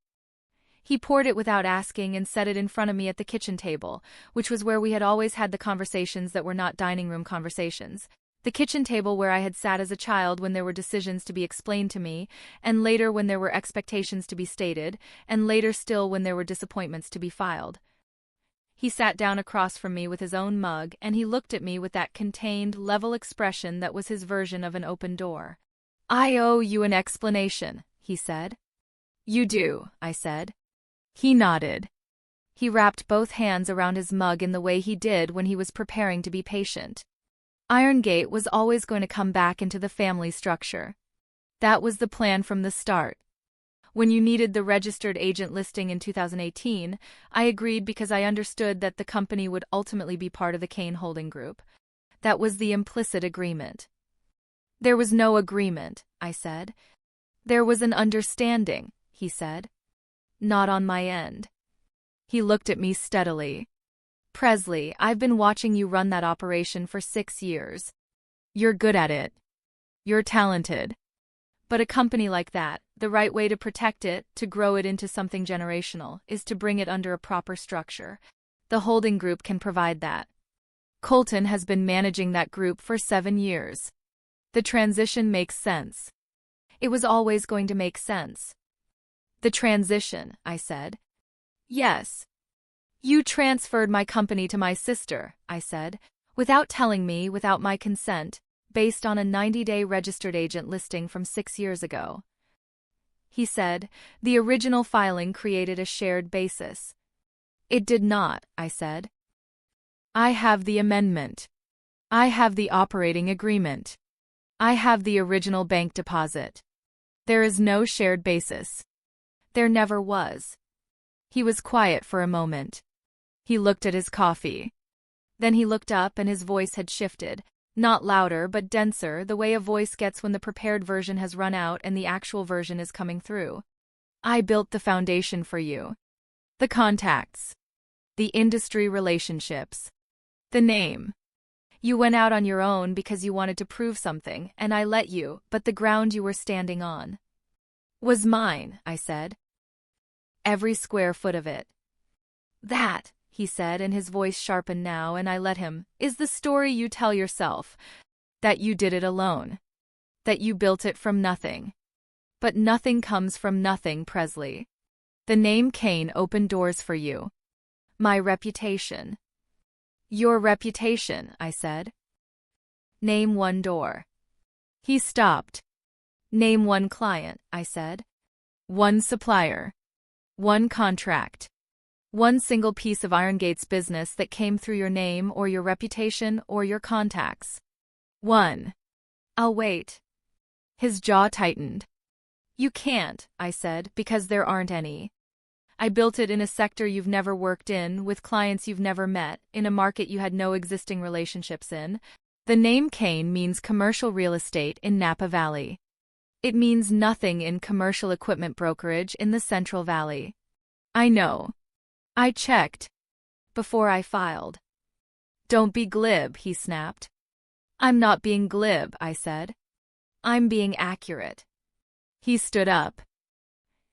He poured it without asking and set it in front of me at the kitchen table, which was where we had always had the conversations that were not dining room conversations. The kitchen table where I had sat as a child when there were decisions to be explained to me, and later when there were expectations to be stated, and later still when there were disappointments to be filed. He sat down across from me with his own mug, and he looked at me with that contained, level expression that was his version of an open door. I owe you an explanation, he said. You do, I said. He nodded. He wrapped both hands around his mug in the way he did when he was preparing to be patient. Irongate was always going to come back into the family structure. That was the plan from the start. When you needed the registered agent listing in 2018, I agreed because I understood that the company would ultimately be part of the Kane Holding Group. That was the implicit agreement. There was no agreement, I said. There was an understanding, he said. Not on my end. He looked at me steadily. Presley, I've been watching you run that operation for 6 years. You're good at it. You're talented. But a company like that, the right way to protect it, to grow it into something generational, is to bring it under a proper structure. The holding group can provide that. Colton has been managing that group for 7 years. The transition makes sense. It was always going to make sense. The transition, I said. Yes. You transferred my company to my sister, I said, without telling me, without my consent, based on a 90-day registered agent listing from 6 years ago. He said, the original filing created a shared basis. It did not, I said. I have the amendment. I have the operating agreement. I have the original bank deposit. There is no shared basis. There never was. He was quiet for a moment. He looked at his coffee. Then he looked up and his voice had shifted, not louder but denser, the way a voice gets when the prepared version has run out and the actual version is coming through. I built the foundation for you. The contacts. The industry relationships. The name. You went out on your own because you wanted to prove something, and I let you, but the ground you were standing on was mine, I said. Every square foot of it. That, he said, and his voice sharpened now, and I let him, is the story you tell yourself. That you did it alone. That you built it from nothing. But nothing comes from nothing, Presley. The name Kane opened doors for you. My reputation. Your reputation, I said. Name one door. He stopped. Name one client, I said. One supplier. One contract. One single piece of Irongate's business that came through your name or your reputation or your contacts. One. I'll wait. His jaw tightened. You can't, I said, because there aren't any. I built it in a sector you've never worked in, with clients you've never met, in a market you had no existing relationships in. The name Kane means commercial real estate in Napa Valley. It means nothing in commercial equipment brokerage in the Central Valley. I know. I checked. Before I filed. Don't be glib, he snapped. I'm not being glib, I said. I'm being accurate. He stood up.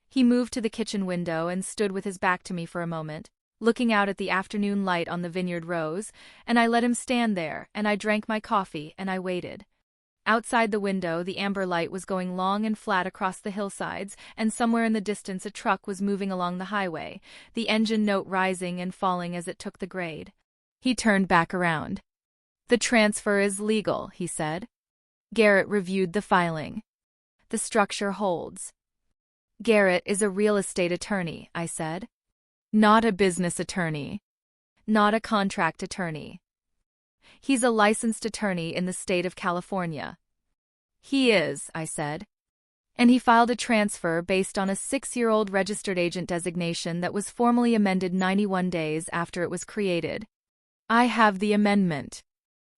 He moved to the kitchen window and stood with his back to me for a moment, looking out at the afternoon light on the vineyard rows, and I let him stand there, and I drank my coffee, and I waited. Outside the window, the amber light was going long and flat across the hillsides, and somewhere in the distance a truck was moving along the highway, the engine note rising and falling as it took the grade. He turned back around. The transfer is legal, he said. Garrett reviewed the filing. The structure holds. Garrett is a real estate attorney, I said. Not a business attorney. Not a contract attorney. He's a licensed attorney in the state of California. He is, I said. And he filed a transfer based on a 6-year-old registered agent designation that was formally amended 91 days after it was created. I have the amendment.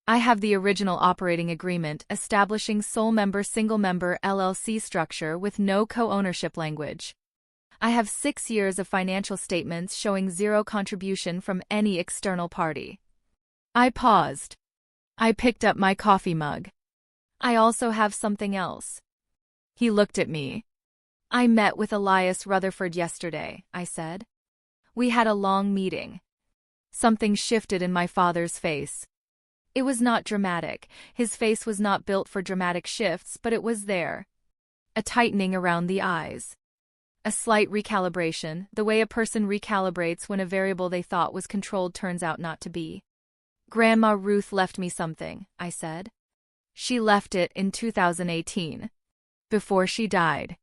I have the original operating agreement establishing sole-member single-member LLC structure with no co-ownership language. I have 6 years of financial statements showing zero contribution from any external party. I paused. I picked up my coffee mug. I also have something else. He looked at me. I met with Elias Rutherford yesterday, I said. We had a long meeting. Something shifted in my father's face. It was not dramatic. His face was not built for dramatic shifts, but it was there. A tightening around the eyes. A slight recalibration, the way a person recalibrates when a variable they thought was controlled turns out not to be. Grandma Ruth left me something, I said. She left it in 2018. Before she died.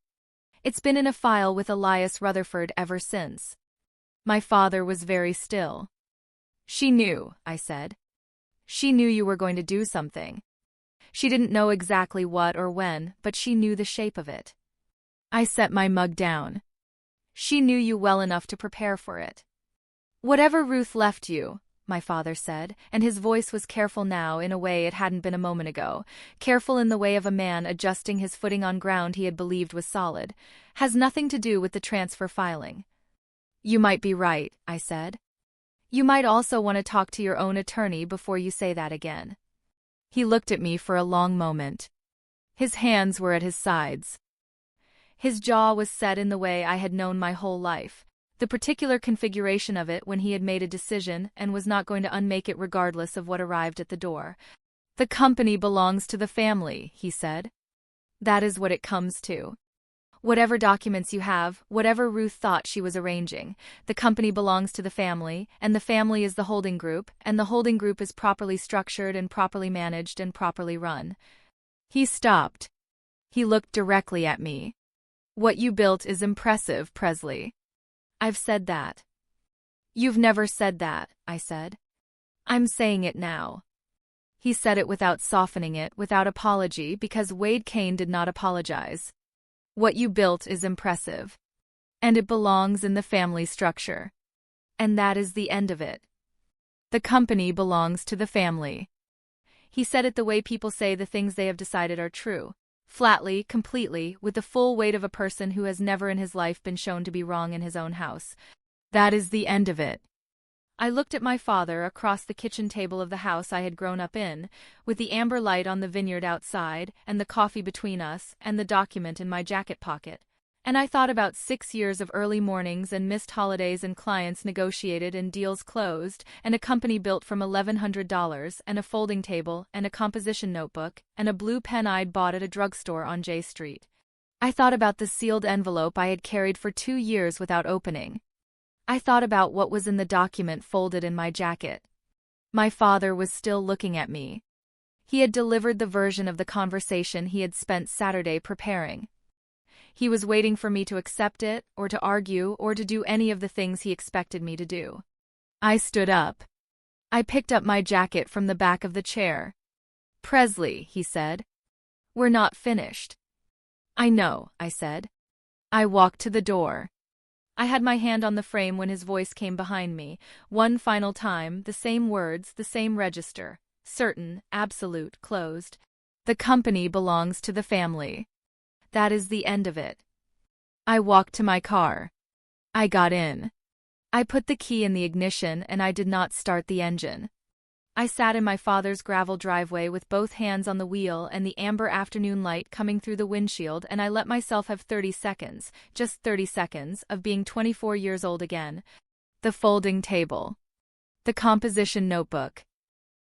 It's been in a file with Elias Rutherford ever since. My father was very still. She knew, I said. She knew you were going to do something. She didn't know exactly what or when, but she knew the shape of it. I set my mug down. She knew you well enough to prepare for it. Whatever Ruth left you, my father said, and his voice was careful now in a way it hadn't been a moment ago, careful in the way of a man adjusting his footing on ground he had believed was solid, has nothing to do with the transfer filing. You might be right, I said. You might also want to talk to your own attorney before you say that again. He looked at me for a long moment. His hands were at his sides. His jaw was set in the way I had known my whole life, the particular configuration of it when he had made a decision and was not going to unmake it regardless of what arrived at the door. The company belongs to the family, he said. That is what it comes to. Whatever documents you have, whatever Ruth thought she was arranging, the company belongs to the family, and the family is the holding group, and the holding group is properly structured and properly managed and properly run. He stopped. He looked directly at me. What you built is impressive, Presley. I've said that. You've never said that, I said. I'm saying it now. He said it without softening it, without apology, because Wade Kane did not apologize. What you built is impressive. And it belongs in the family structure. And that is the end of it. The company belongs to the family. He said it the way people say the things they have decided are true. Flatly, completely, with the full weight of a person who has never in his life been shown to be wrong in his own house. That is the end of it. I looked at my father across the kitchen table of the house I had grown up in, with the amber light on the vineyard outside, and the coffee between us, and the document in my jacket pocket. And I thought about 6 years of early mornings and missed holidays and clients negotiated and deals closed, and a company built from $1,100, and a folding table, and a composition notebook, and a blue pen I'd bought at a drugstore on J Street. I thought about the sealed envelope I had carried for 2 years without opening. I thought about what was in the document folded in my jacket. My father was still looking at me. He had delivered the version of the conversation he had spent Saturday preparing. He was waiting for me to accept it, or to argue, or to do any of the things he expected me to do. I stood up. I picked up my jacket from the back of the chair. Presley, he said. We're not finished. I know, I said. I walked to the door. I had my hand on the frame when his voice came behind me, one final time, the same words, the same register, certain, absolute, closed. The company belongs to the family. That is the end of it. I walked to my car. I got in. I put the key in the ignition and I did not start the engine. I sat in my father's gravel driveway with both hands on the wheel and the amber afternoon light coming through the windshield, and I let myself have 30 seconds, just 30 seconds, of being 24 years old again. The folding table. The composition notebook.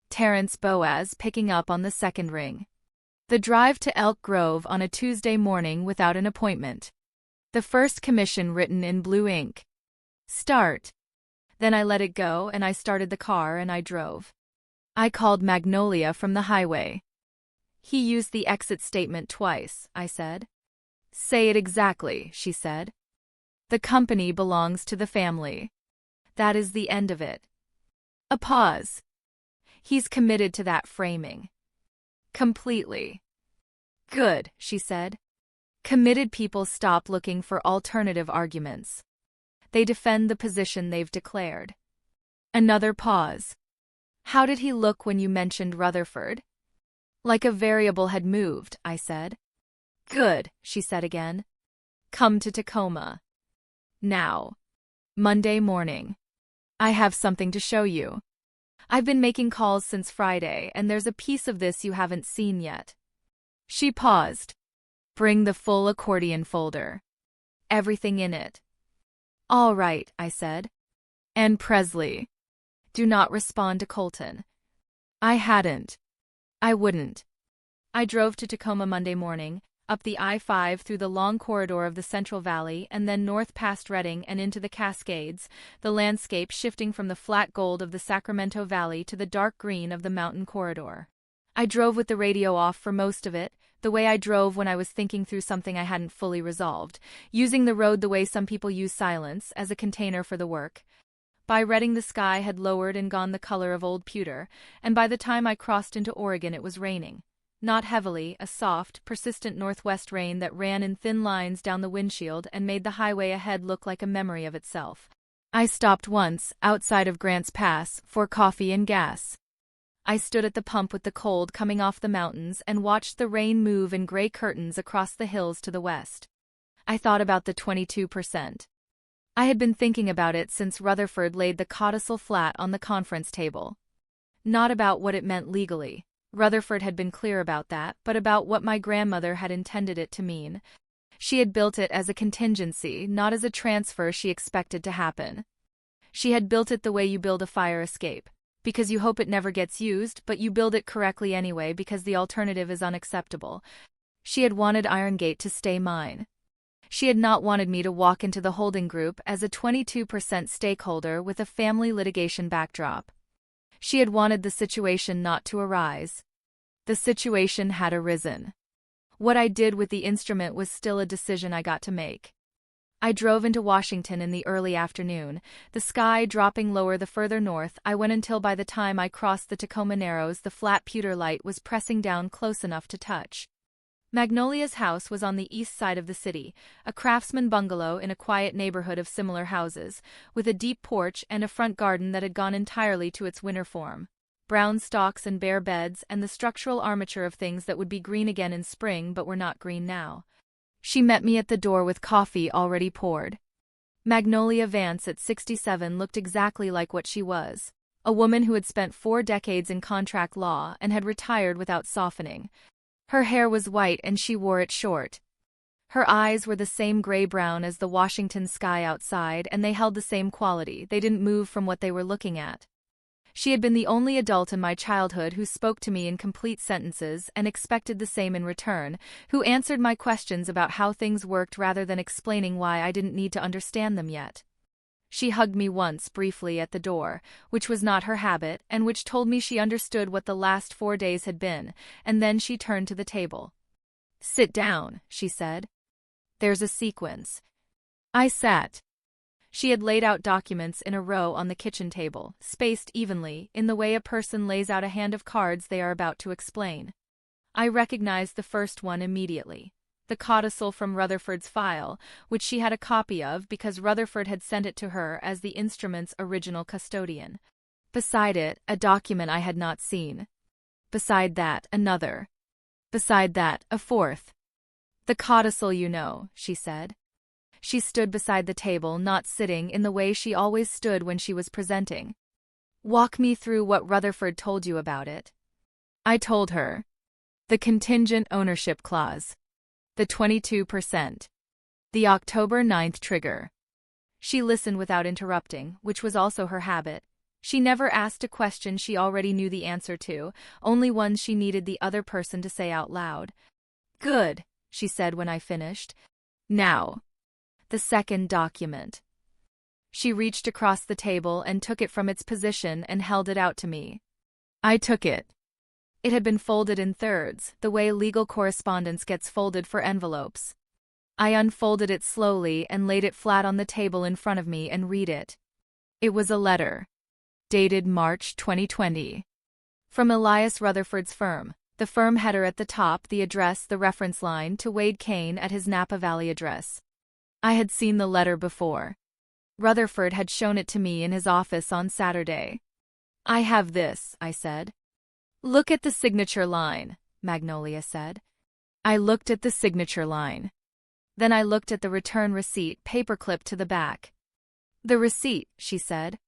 Terrence Boaz picking up on the second ring. The drive to Elk Grove on a Tuesday morning without an appointment. The first commission written in blue ink. Start. Then I let it go and I started the car and I drove. I called Magnolia from the highway. He used the exit statement twice, I said. Say it exactly, she said. The company belongs to the family. That is the end of it. A pause. He's committed to that framing. Completely. Good, she said. Committed people stop looking for alternative arguments. They defend the position they've declared. Another pause. How did he look when you mentioned Rutherford? Like a variable had moved, I said. Good, she said again. Come to Tacoma. Now. Monday morning. I have something to show you. I've been making calls since Friday, and there's a piece of this you haven't seen yet. She paused. Bring the full accordion folder. Everything in it. All right, I said. And Presley. Do not respond to Colton. I hadn't. I wouldn't. I drove to Tacoma Monday morning, up the I-5 through the long corridor of the Central Valley and then north past Redding and into the Cascades, the landscape shifting from the flat gold of the Sacramento Valley to the dark green of the mountain corridor. I drove with the radio off for most of it, the way I drove when I was thinking through something I hadn't fully resolved, using the road the way some people use silence, as a container for the work. By Redding the sky had lowered and gone the color of old pewter, and by the time I crossed into Oregon it was raining. Not heavily, a soft, persistent northwest rain that ran in thin lines down the windshield and made the highway ahead look like a memory of itself. I stopped once, outside of Grants Pass, for coffee and gas. I stood at the pump with the cold coming off the mountains and watched the rain move in gray curtains across the hills to the west. I thought about the 22%. I had been thinking about it since Rutherford laid the codicil flat on the conference table. Not about what it meant legally. Rutherford had been clear about that, but about what my grandmother had intended it to mean. She had built it as a contingency, not as a transfer she expected to happen. She had built it the way you build a fire escape, because you hope it never gets used, but you build it correctly anyway because the alternative is unacceptable. She had wanted Iron Gate to stay mine. She had not wanted me to walk into the holding group as a 22% stakeholder with a family litigation backdrop. She had wanted the situation not to arise. The situation had arisen. What I did with the instrument was still a decision I got to make. I drove into Washington in the early afternoon, the sky dropping lower the further north I went until by the time I crossed the Tacoma Narrows the flat pewter light was pressing down close enough to touch. Magnolia's house was on the east side of the city, a craftsman bungalow in a quiet neighborhood of similar houses, with a deep porch and a front garden that had gone entirely to its winter form. Brown stalks and bare beds and the structural armature of things that would be green again in spring but were not green now. She met me at the door with coffee already poured. Magnolia Vance at 67 looked exactly like what she was, a woman who had spent 4 decades in contract law and had retired without softening. Her hair was white and she wore it short. Her eyes were the same gray-brown as the Washington sky outside, and they held the same quality. They didn't move from what they were looking at. She had been the only adult in my childhood who spoke to me in complete sentences and expected the same in return, who answered my questions about how things worked rather than explaining why I didn't need to understand them yet. She hugged me once briefly at the door, which was not her habit, and which told me she understood what the last 4 days had been, and then she turned to the table. "Sit down," she said. "There's a sequence." I sat. She had laid out documents in a row on the kitchen table, spaced evenly, in the way a person lays out a hand of cards they are about to explain. I recognized the first one immediately. The codicil from Rutherford's file, which she had a copy of because Rutherford had sent it to her as the instrument's original custodian. Beside it, a document I had not seen. Beside that, another. Beside that, a fourth. "The codicil, you know," she said. She stood beside the table, not sitting in the way she always stood when she was presenting. "Walk me through what Rutherford told you about it." I told her. The contingent ownership clause. The 22%. The October 9th trigger. She listened without interrupting, which was also her habit. She never asked a question she already knew the answer to, only ones she needed the other person to say out loud. "Good," she said when I finished. "Now, the second document." She reached across the table and took it from its position and held it out to me. I took it. It had been folded in thirds, the way legal correspondence gets folded for envelopes. I unfolded it slowly and laid it flat on the table in front of me and read it. It was a letter. Dated March 2020. From Elias Rutherford's firm. The firm header at the top, the address, the reference line to Wade Kane at his Napa Valley address. I had seen the letter before. Rutherford had shown it to me in his office on Saturday. "I have this," I said. "Look at the signature line," Magnolia said. I looked at the signature line. Then I looked at the return receipt paperclipped to the back. "The receipt," she said.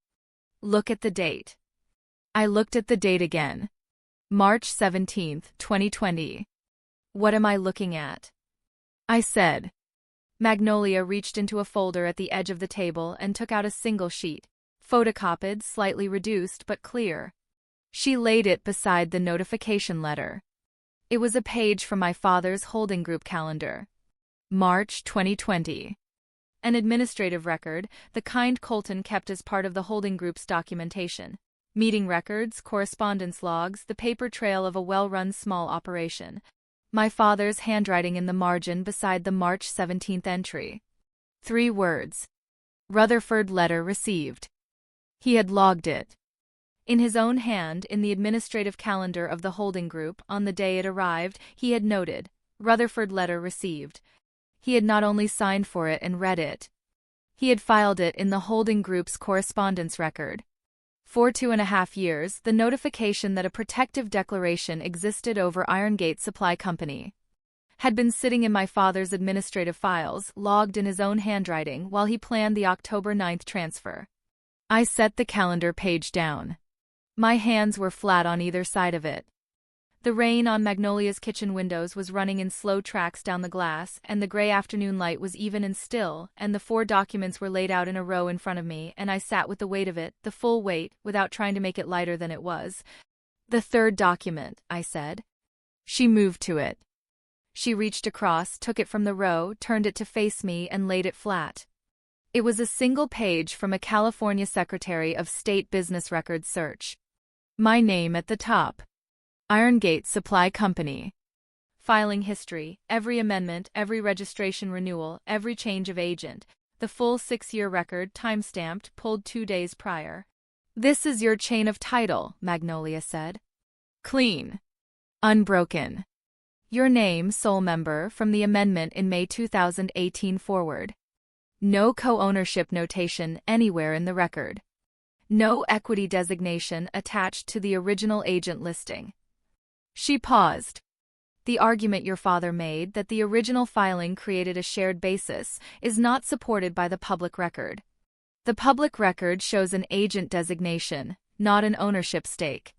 "Look at the date." I looked at the date again. March 17th, 2020. "What am I looking at?" I said. Magnolia reached into a folder at the edge of the table and took out a single sheet, photocopied, slightly reduced but clear. She laid it beside the notification letter. It was a page from my father's holding group calendar. March 2020. An administrative record, the kind Colton kept as part of the holding group's documentation. Meeting records, correspondence logs, the paper trail of a well-run small operation. My father's handwriting in the margin beside the March 17th entry. 3 words. Rutherford letter received. He had logged it. In his own hand, in the administrative calendar of the holding group, on the day it arrived, he had noted, "Rutherford letter received." He had not only signed for it and read it. He had filed it in the holding group's correspondence record. For 2.5 years, the notification that a protective declaration existed over Irongate Supply Company had been sitting in my father's administrative files, logged in his own handwriting while he planned the October 9th transfer. I set the calendar page down. My hands were flat on either side of it. The rain on Magnolia's kitchen windows was running in slow tracks down the glass, and the gray afternoon light was even and still, and the 4 documents were laid out in a row in front of me, and I sat with the weight of it, the full weight, without trying to make it lighter than it was. "The 3rd document," I said. She moved to it. She reached across, took it from the row, turned it to face me, and laid it flat. It was a single page from a California Secretary of State business records search. My name at the top. Irongate Supply Company. Filing history, every amendment, every registration renewal, every change of agent, the full 6-year record, time-stamped, pulled 2 days prior. "This is your chain of title," Magnolia said. "Clean. Unbroken. Your name, sole member, from the amendment in May 2018 forward. No co-ownership notation anywhere in the record. No equity designation attached to the original agent listing." She paused. "The argument your father made, that the original filing created a shared basis, is not supported by the public record. The public record shows an agent designation, not an ownership stake.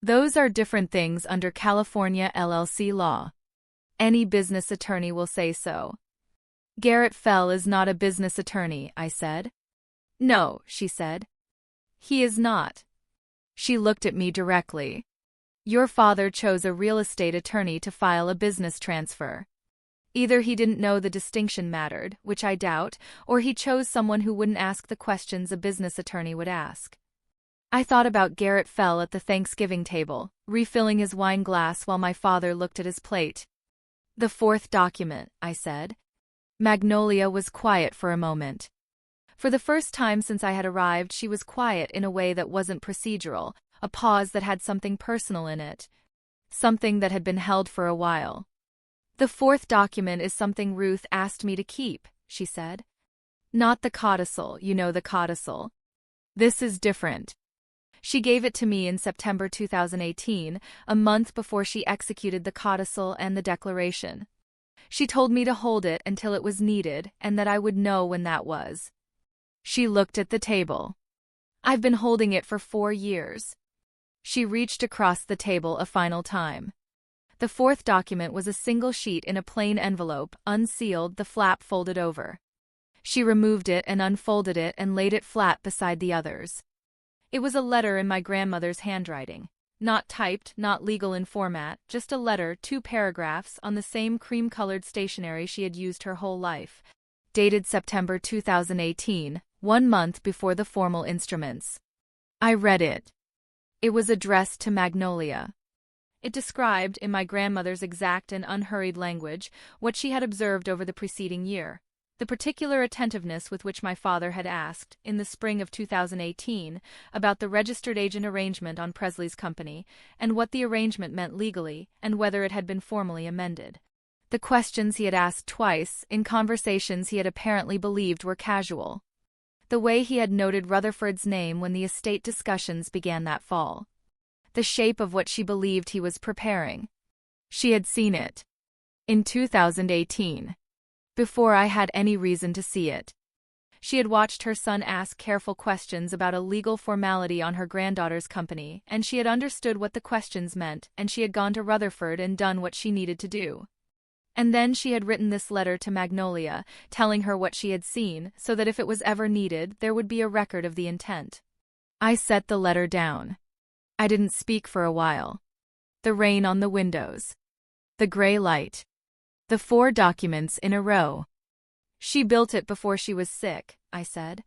Those are different things under California LLC law. Any business attorney will say so." "Garrett Fell is not a business attorney," I said. "No," she said. "He is not." She looked at me directly. "Your father chose a real estate attorney to file a business transfer. Either he didn't know the distinction mattered, which I doubt, or he chose someone who wouldn't ask the questions a business attorney would ask." I thought about Garrett Fell at the Thanksgiving table, refilling his wine glass while my father looked at his plate. "The 4th document," I said. Magnolia was quiet for a moment. For the first time since I had arrived, she was quiet in a way that wasn't procedural, a pause that had something personal in it. Something that had been held for a while. "The 4th document is something Ruth asked me to keep," she said. "Not the codicil, you know, the codicil. This is different. She gave it to me in September 2018, a month before she executed the codicil and the declaration. She told me to hold it until it was needed, and that I would know when that was." She looked at the table. "I've been holding it for 4 years. She reached across the table a final time. The 4th document was a single sheet in a plain envelope, unsealed, the flap folded over. She removed it and unfolded it and laid it flat beside the others. It was a letter in my grandmother's handwriting. Not typed, not legal in format, just a letter, 2 paragraphs, on the same cream-colored stationery she had used her whole life. Dated September 2018, 1 month before the formal instruments. I read it. It was addressed to Magnolia. It described, in my grandmother's exact and unhurried language, what she had observed over the preceding year. The particular attentiveness with which my father had asked, in the spring of 2018, about the registered agent arrangement on Presley's company, and what the arrangement meant legally, and whether it had been formally amended. The questions he had asked twice, in conversations he had apparently believed were casual. The way he had noted Rutherford's name when the estate discussions began that fall. The shape of what she believed he was preparing. She had seen it. In 2018. Before I had any reason to see it. She had watched her son ask careful questions about a legal formality on her granddaughter's company, and she had understood what the questions meant, and she had gone to Rutherford and done what she needed to do. And then she had written this letter to Magnolia, telling her what she had seen, so that if it was ever needed, there would be a record of the intent. I set the letter down. I didn't speak for a while. The rain on the windows. The gray light. The 4 documents in a row. "She built it before she was sick," I said.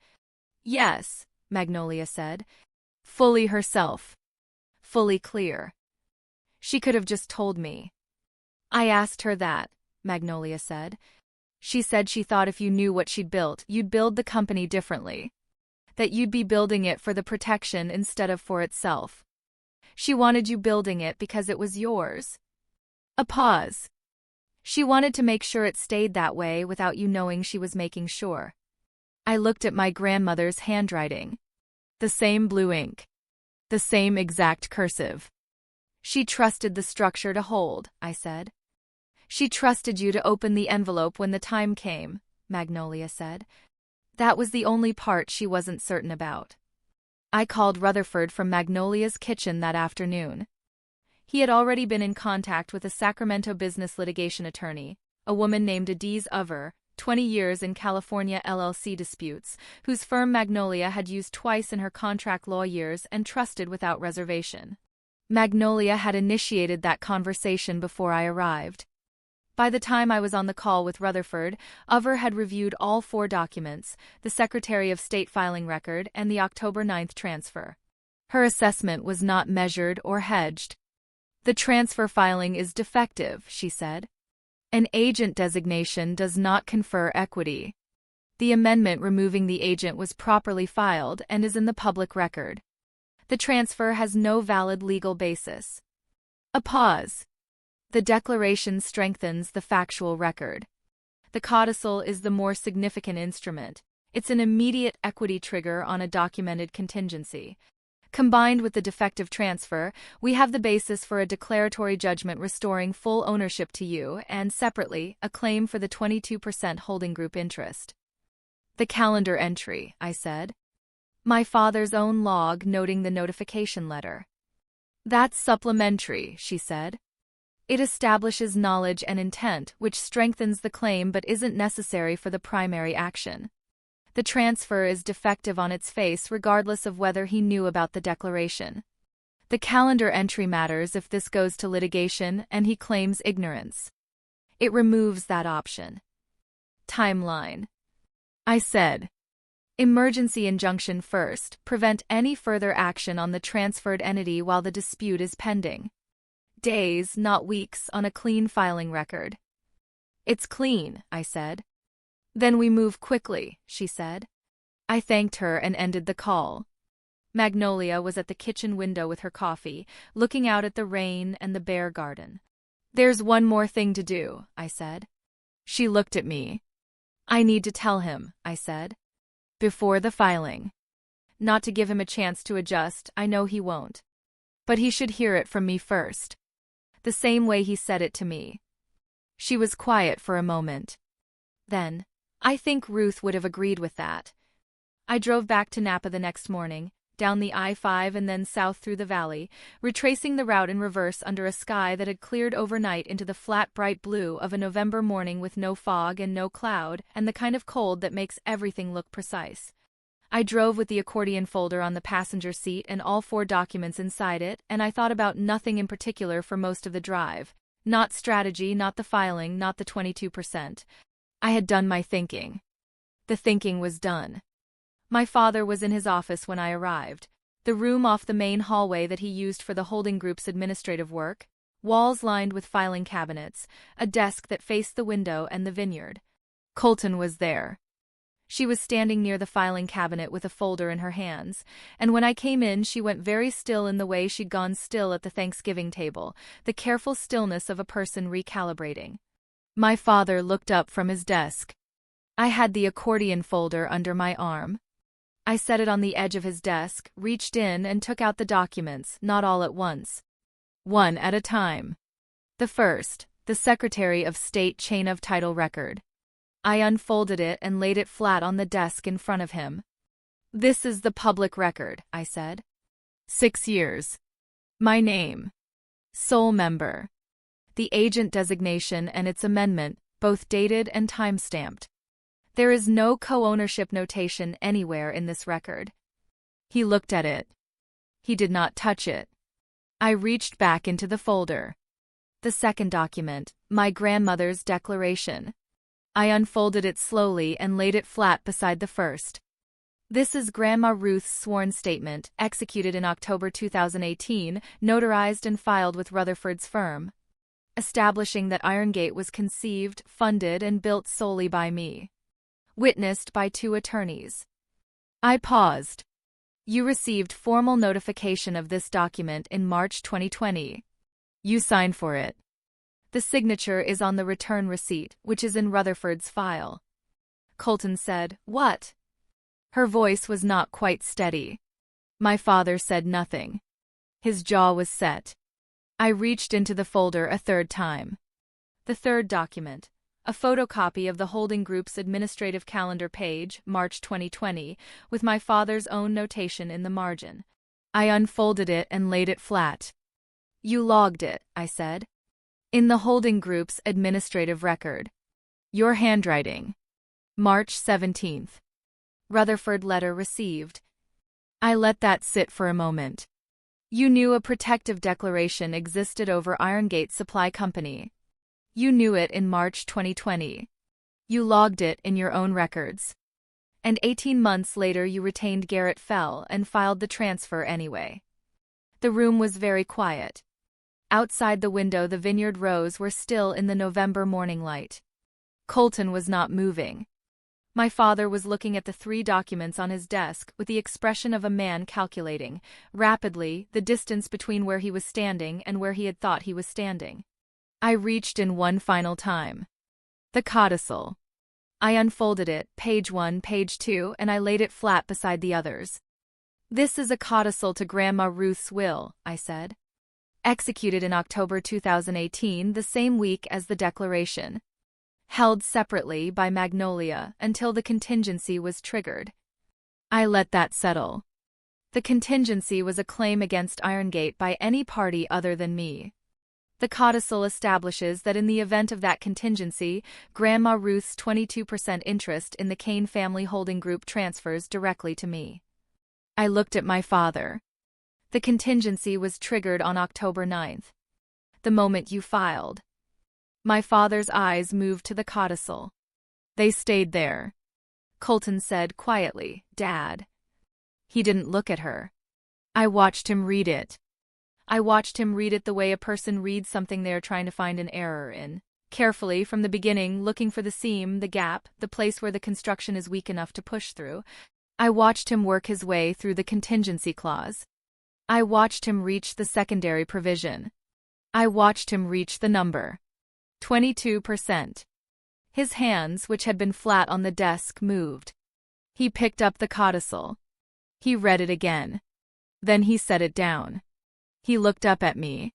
"Yes," Magnolia said. "Fully herself. Fully clear. She could have just told me." "I asked her that," Magnolia said. "She said she thought if you knew what she'd built, you'd build the company differently. That you'd be building it for the protection instead of for itself. She wanted you building it because it was yours." A pause. "She wanted to make sure it stayed that way without you knowing she was making sure." I looked at my grandmother's handwriting. The same blue ink. The same exact cursive. She trusted the structure to hold, I said. She trusted you to open the envelope when the time came, Magnolia said. That was the only part she wasn't certain about. I called Rutherford from Magnolia's kitchen that afternoon. He had already been in contact with a Sacramento business litigation attorney, a woman named Adiz Over, 20 years in California LLC disputes, whose firm Magnolia had used twice in her contract law years and trusted without reservation. Magnolia had initiated that conversation before I arrived. By the time I was on the call with Rutherford, Over had reviewed all 4 documents, the Secretary of State filing record and the October 9th transfer. Her assessment was not measured or hedged. The transfer filing is defective, she said. An agent designation does not confer equity. The amendment removing the agent was properly filed and is in the public record. The transfer has no valid legal basis. A pause. The declaration strengthens the factual record. The codicil is the more significant instrument. It's an immediate equity trigger on a documented contingency. Combined with the defective transfer, we have the basis for a declaratory judgment restoring full ownership to you and, separately, a claim for the 22% holding group interest. The calendar entry, I said. My father's own log noting the notification letter. That's supplementary, she said. It establishes knowledge and intent, which strengthens the claim but isn't necessary for the primary action. The transfer is defective on its face regardless of whether he knew about the declaration. The calendar entry matters if this goes to litigation and he claims ignorance. It removes that option. Timeline. I said. Emergency injunction first, prevent any further action on the transferred entity while the dispute is pending. Days, not weeks, on a clean filing record. It's clean, I said. Then we move quickly, she said. I thanked her and ended the call. Magnolia was at the kitchen window with her coffee, looking out at the rain and the bare garden. There's one more thing to do, I said. She looked at me. I need to tell him, I said. Before the filing. Not to give him a chance to adjust, I know he won't. But he should hear it from me first. The same way he said it to me. She was quiet for a moment. Then, I think Ruth would have agreed with that. I drove back to Napa the next morning, down the I-5 and then south through the valley, retracing the route in reverse under a sky that had cleared overnight into the flat bright blue of a November morning with no fog and no cloud and the kind of cold that makes everything look precise. I drove with the accordion folder on the passenger seat and all 4 documents inside it, and I thought about nothing in particular for most of the drive. Not strategy, not the filing, not the 22%. I had done my thinking. The thinking was done. My father was in his office when I arrived, the room off the main hallway that he used for the holding group's administrative work, walls lined with filing cabinets, a desk that faced the window and the vineyard. Colton was there. She was standing near the filing cabinet with a folder in her hands, and when I came in she went very still in the way she'd gone still at the Thanksgiving table, the careful stillness of a person recalibrating. My father looked up from his desk. I had the accordion folder under my arm. I set it on the edge of his desk, reached in and took out the documents, not all at once. One at a time. The first, the Secretary of State chain of title record. I unfolded it and laid it flat on the desk in front of him. This is the public record, I said. 6 years. My name. Sole member. The agent designation and its amendment, both dated and time-stamped. There is no co-ownership notation anywhere in this record. He looked at it. He did not touch it. I reached back into the folder. The second document, my grandmother's declaration. I unfolded it slowly and laid it flat beside the first. This is Grandma Ruth's sworn statement, executed in October 2018, notarized and filed with Rutherford's firm, establishing that Irongate was conceived, funded, and built solely by me. Witnessed by 2 attorneys. I paused. You received formal notification of this document in March 2020. You signed for it. The signature is on the return receipt, which is in Rutherford's file. Colton said, What? Her voice was not quite steady. My father said nothing. His jaw was set. I reached into the folder a third time. The third document, a photocopy of the holding group's administrative calendar page, March 2020, with my father's own notation in the margin. I unfolded it and laid it flat. You logged it, I said. In the holding group's administrative record. Your handwriting. March 17th. Rutherford letter received. I let that sit for a moment. You knew a protective declaration existed over Irongate Supply Company. You knew it in March 2020. You logged it in your own records. And 18 months later you retained Garrett Fell and filed the transfer anyway. The room was very quiet. Outside the window the vineyard rows were still in the November morning light. Colton was not moving. My father was looking at the 3 documents on his desk with the expression of a man calculating, rapidly, the distance between where he was standing and where he had thought he was standing. I reached in one final time. The codicil. I unfolded it, page 1, page 2, and I laid it flat beside the others. This is a codicil to Grandma Ruth's will, I said. Executed in October 2018, the same week as the declaration. Held separately by Magnolia until the contingency was triggered. I let that settle. The contingency was a claim against Irongate by any party other than me. The codicil establishes that in the event of that contingency, Grandma Ruth's 22% interest in the Kane family holding group transfers directly to me. I looked at my father. The contingency was triggered on October 9th. The moment you filed. My father's eyes moved to the codicil. They stayed there. Colton said quietly, "Dad." He didn't look at her. I watched him read it. I watched him read it the way a person reads something they're trying to find an error in. Carefully, from the beginning, looking for the seam, the gap, the place where the construction is weak enough to push through. I watched him work his way through the contingency clause. I watched him reach the secondary provision. I watched him reach the number. 22%. His hands, which had been flat on the desk, moved. He picked up the codicil. He read it again. Then he set it down. He looked up at me.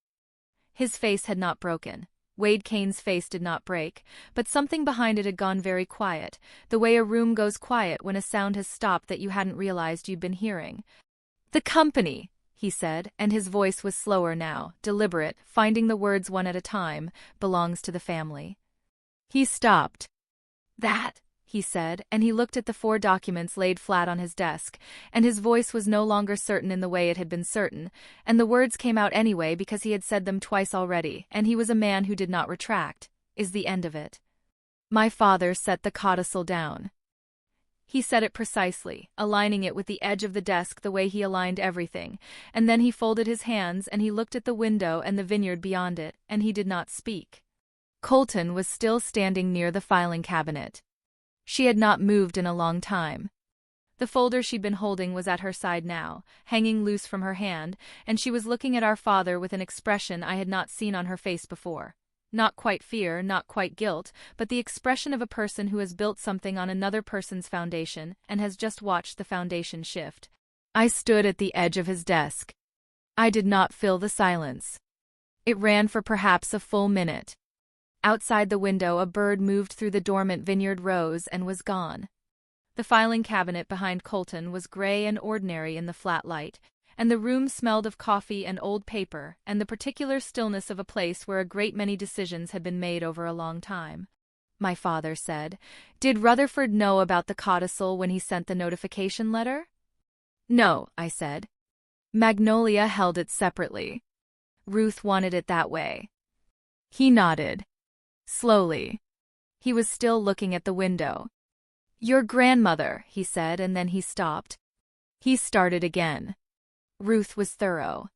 His face had not broken. Wade Kane's face did not break, but something behind it had gone very quiet, the way a room goes quiet when a sound has stopped that you hadn't realized you'd been hearing. "The company," he said, and his voice was slower now, deliberate, finding the words one at a time, "belongs to the family." He stopped. "That," he said, and he looked at the 4 documents laid flat on his desk, and his voice was no longer certain in the way it had been certain, and the words came out anyway because he had said them twice already, and he was a man who did not retract, "is the end of it." My father set the codicil down. He set it precisely, aligning it with the edge of the desk the way he aligned everything, and then he folded his hands and he looked at the window and the vineyard beyond it, and he did not speak. Colton was still standing near the filing cabinet. She had not moved in a long time. The folder she'd been holding was at her side now, hanging loose from her hand, and she was looking at our father with an expression I had not seen on her face before. Not quite fear, not quite guilt, but the expression of a person who has built something on another person's foundation and has just watched the foundation shift. I stood at the edge of his desk. I did not fill the silence. It ran for perhaps a full minute. Outside the window a bird moved through the dormant vineyard rows and was gone. The filing cabinet behind Colton was gray and ordinary in the flat light, and the room smelled of coffee and old paper and the particular stillness of a place where a great many decisions had been made over a long time. My father said, "Did Rutherford know about the codicil when he sent the notification letter?" "No," I said. "Magnolia held it separately. Ruth wanted it that way." He nodded. Slowly. He was still looking at the window. "Your grandmother," he said, and then he stopped. He started again. "Ruth was thorough."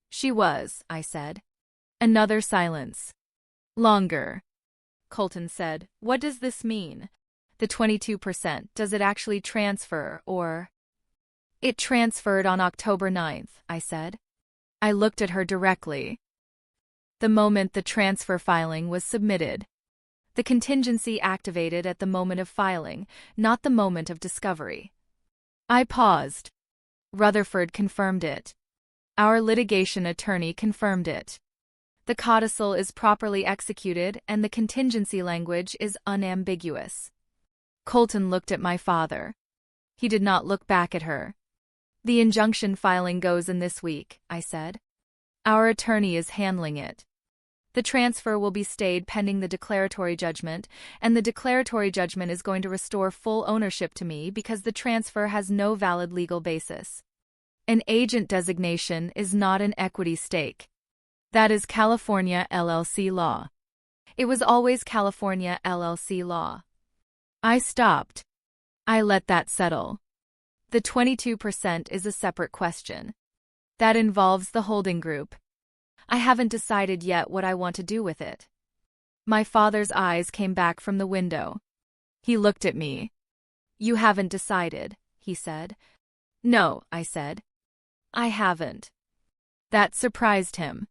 "She was," I said. Another silence. Longer. Colton said, "What does this mean? The 22%, does it actually transfer, or?" "It transferred on October 9th, I said. I looked at her directly. The moment the transfer filing was submitted. The contingency activated at the moment of filing, not the moment of discovery. I paused. Rutherford confirmed it. Our litigation attorney confirmed it. The codicil is properly executed and the contingency language is unambiguous. Colton looked at my father. He did not look back at her. The injunction filing goes in this week, I said. Our attorney is handling it. The transfer will be stayed pending the declaratory judgment, and the declaratory judgment is going to restore full ownership to me because the transfer has no valid legal basis. An agent designation is not an equity stake. That is California LLC law. It was always California LLC law. I stopped. I let that settle. The 22% is a separate question. That involves the holding group. I haven't decided yet what I want to do with it. My father's eyes came back from the window. He looked at me. You haven't decided, he said. No, I said. I haven't. That surprised him.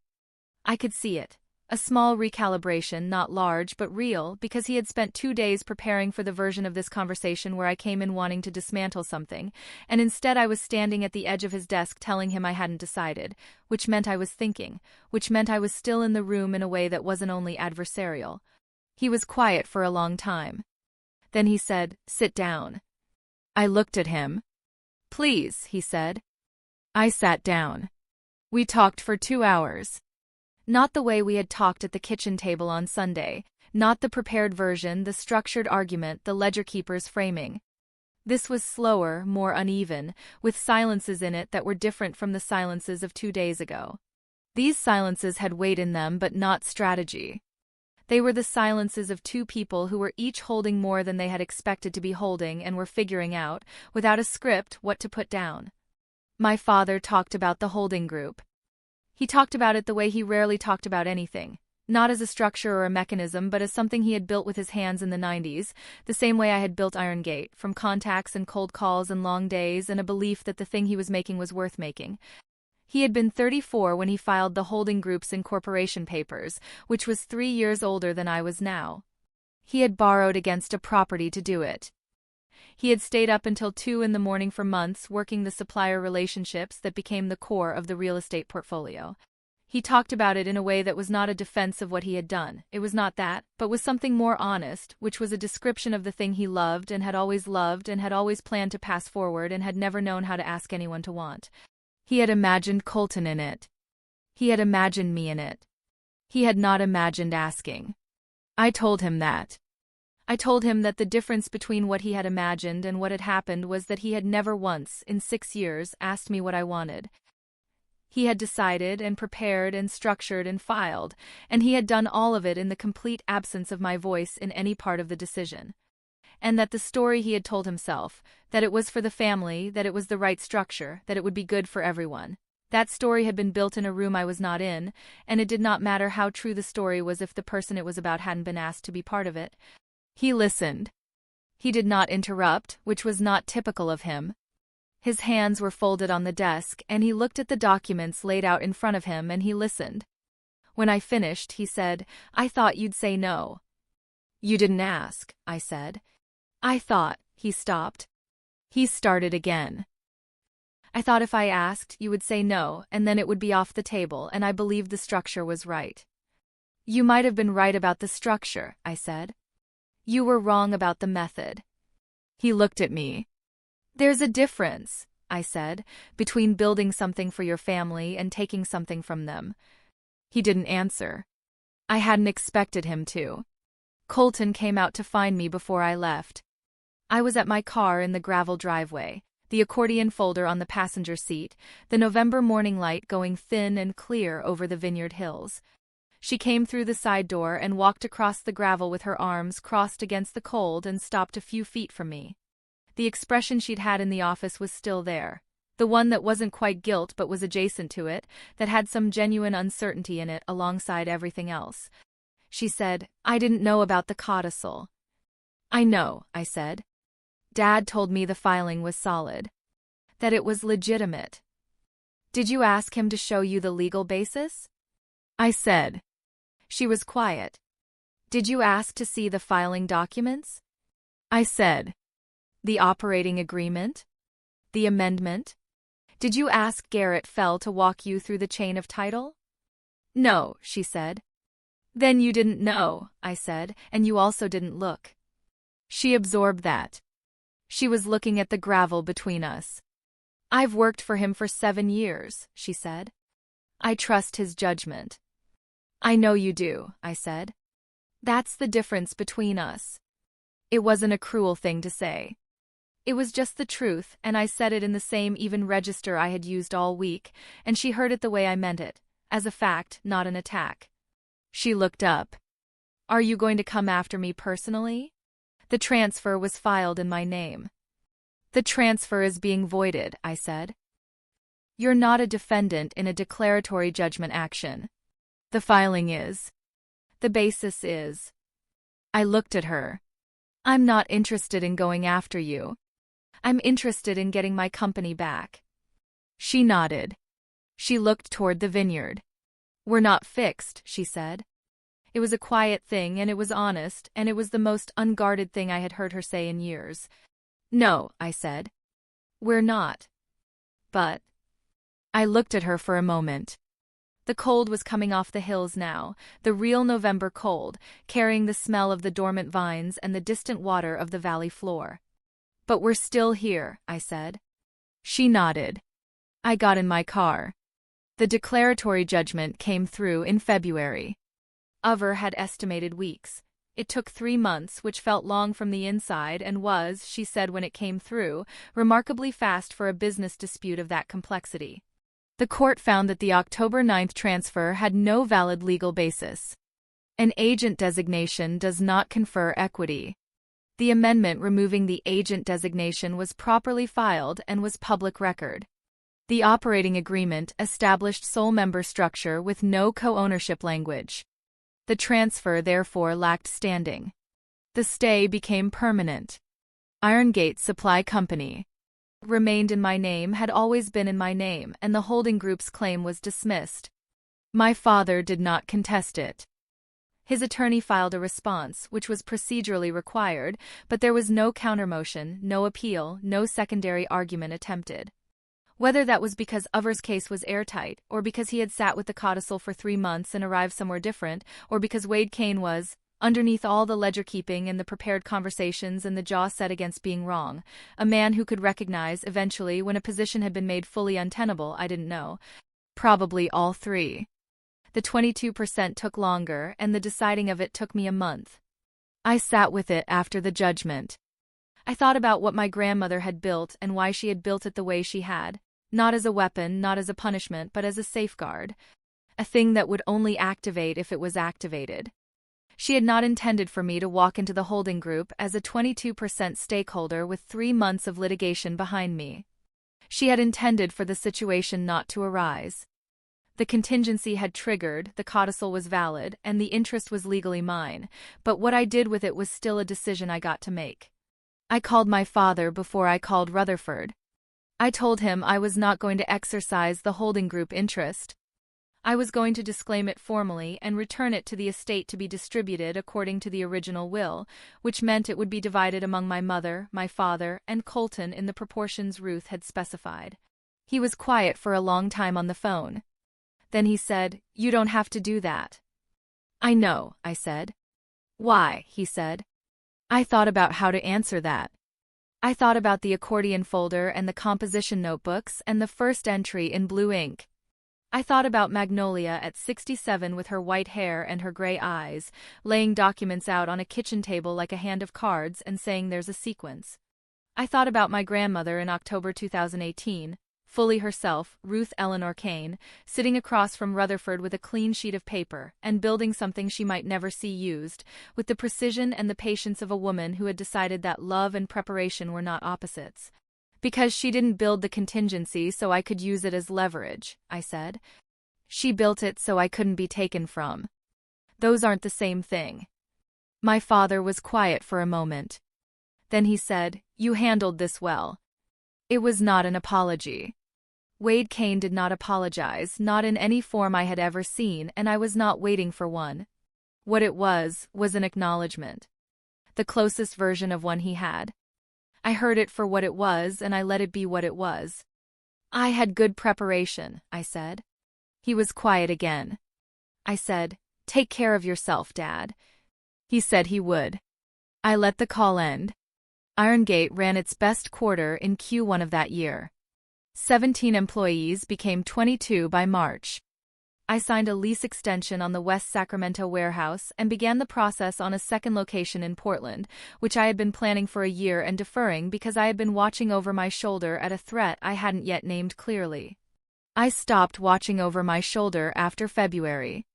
I could see it. A small recalibration, not large but real, because he had spent 2 days preparing for the version of this conversation where I came in wanting to dismantle something, and instead I was standing at the edge of his desk telling him I hadn't decided, which meant I was thinking, which meant I was still in the room in a way that wasn't only adversarial. He was quiet for a long time. Then he said, "Sit down." I looked at him. "Please," he said. I sat down. We talked for 2 hours. Not the way we had talked at the kitchen table on Sunday, not the prepared version, the structured argument, the ledger keeper's framing. This was slower, more uneven, with silences in it that were different from the silences of 2 days ago. These silences had weight in them but not strategy. They were the silences of two people who were each holding more than they had expected to be holding and were figuring out, without a script, what to put down. My father talked about the holding group. He talked about it the way he rarely talked about anything, not as a structure or a mechanism, but as something he had built with his hands in the 90s, the same way I had built Iron Gate, from contacts and cold calls and long days and a belief that the thing he was making was worth making. He had been 34 when he filed the holding group's incorporation papers, which was 3 years older than I was now. He had borrowed against a property to do it. He had stayed up until 2 in the morning for months working the supplier relationships that became the core of the real estate portfolio. He talked about it in a way that was not a defense of what he had done, it was not that, but was something more honest, which was a description of the thing he loved and had always planned to pass forward and had never known how to ask anyone to want. He had imagined Colton in it. He had imagined me in it. He had not imagined asking. I told him that. I told him that the difference between what he had imagined and what had happened was that he had never once, in 6 years, asked me what I wanted. He had decided and prepared and structured and filed, and he had done all of it in the complete absence of my voice in any part of the decision. And that the story he had told himself, that it was for the family, that it was the right structure, that it would be good for everyone. That story had been built in a room I was not in, and it did not matter how true the story was if the person it was about hadn't been asked to be part of it. He listened. He did not interrupt, which was not typical of him. His hands were folded on the desk, and he looked at the documents laid out in front of him, and he listened. When I finished, he said, "I thought you'd say no." "You didn't ask," I said. "I thought," he stopped. He started again. "I thought if I asked, you would say no, and then it would be off the table, and I believed the structure was right." "You might have been right about the structure," I said. "You were wrong about the method." He looked at me. "There's a difference," I said, "between building something for your family and taking something from them." He didn't answer. I hadn't expected him to. Colton came out to find me before I left. I was at my car in the gravel driveway, the accordion folder on the passenger seat, the November morning light going thin and clear over the Vineyard Hills. She came through the side door and walked across the gravel with her arms crossed against the cold and stopped a few feet from me. The expression she'd had in the office was still there, the one that wasn't quite guilt but was adjacent to it, that had some genuine uncertainty in it alongside everything else. She said, "I didn't know about the codicil." "I know," I said. "Dad told me the filing was solid. That it was legitimate." "Did you ask him to show you the legal basis?" I said. She was quiet. "Did you ask to see the filing documents?" I said. "The operating agreement?" The amendment? Did you ask Garrett Fell to walk you through the chain of title? No, she said. Then you didn't know, I said, and you also didn't look. She absorbed that. She was looking at the gravel between us. I've worked for him for 7 years, she said. I trust his judgment. I know you do, I said. That's the difference between us. It wasn't a cruel thing to say. It was just the truth, and I said it in the same even register I had used all week, and she heard it the way I meant it, as a fact, not an attack. She looked up. Are you going to come after me personally? The transfer was filed in my name. The transfer is being voided, I said. You're not a defendant in a declaratory judgment action. The filing is. The basis is. I looked at her. I'm not interested in going after you. I'm interested in getting my company back. She nodded. She looked toward the vineyard. We're not fixed, she said. It was a quiet thing, and it was honest, and it was the most unguarded thing I had heard her say in years. No, I said. We're not. But. I looked at her for a moment. The cold was coming off the hills now, the real November cold, carrying the smell of the dormant vines and the distant water of the valley floor. But we're still here, I said. She nodded. I got in my car. The declaratory judgment came through in February. Over had estimated weeks. It took 3 months, which felt long from the inside and was, she said when it came through, remarkably fast for a business dispute of that complexity. The court found that the October 9th transfer had no valid legal basis. An agent designation does not confer equity. The amendment removing the agent designation was properly filed and was public record. The operating agreement established sole member structure with no co-ownership language. The transfer therefore lacked standing. The stay became permanent. Irongate Supply Company remained in my name, had always been in my name, and the holding group's claim was dismissed. My father did not contest it. His attorney filed a response, which was procedurally required, but there was no countermotion, no appeal, no secondary argument attempted. Whether that was because Over's case was airtight, or because he had sat with the codicil for 3 months and arrived somewhere different, or because Wade Kane was, underneath all the ledger-keeping and the prepared conversations and the jaw set against being wrong, a man who could recognize, eventually, when a position had been made fully untenable, I didn't know. Probably all 3. The 22% took longer, and the deciding of it took me a month. I sat with it after the judgment. I thought about what my grandmother had built and why she had built it the way she had, not as a weapon, not as a punishment, but as a safeguard. A thing that would only activate if it was activated. She had not intended for me to walk into the holding group as a 22% stakeholder with 3 months of litigation behind me. She had intended for the situation not to arise. The contingency had triggered, the codicil was valid, and the interest was legally mine, but what I did with it was still a decision I got to make. I called my father before I called Rutherford. I told him I was not going to exercise the holding group interest. I was going to disclaim it formally and return it to the estate to be distributed according to the original will, which meant it would be divided among my mother, my father, and Colton in the proportions Ruth had specified. He was quiet for a long time on the phone. Then he said, "You don't have to do that." "I know," I said. "Why?" he said. I thought about how to answer that. I thought about the accordion folder and the composition notebooks and the first entry in blue ink. I thought about Magnolia at 67 with her white hair and her gray eyes, laying documents out on a kitchen table like a hand of cards and saying there's a sequence. I thought about my grandmother in October 2018, fully herself, Ruth Eleanor Kane, sitting across from Rutherford with a clean sheet of paper and building something she might never see used, with the precision and the patience of a woman who had decided that love and preparation were not opposites. Because she didn't build the contingency so I could use it as leverage, I said. She built it so I couldn't be taken from. Those aren't the same thing. My father was quiet for a moment. Then he said, "You handled this well." It was not an apology. Wade Kane did not apologize, not in any form I had ever seen, and I was not waiting for one. What it was an acknowledgement. The closest version of one he had. I heard it for what it was and I let it be what it was. I had good preparation, I said. He was quiet again. I said, "Take care of yourself, Dad." He said he would. I let the call end. Irongate ran its best quarter in Q1 of that year. 17 employees became 22 by March. I signed a lease extension on the West Sacramento warehouse and began the process on a second location in Portland, which I had been planning for a year and deferring because I had been watching over my shoulder at a threat I hadn't yet named clearly. I stopped watching over my shoulder after February.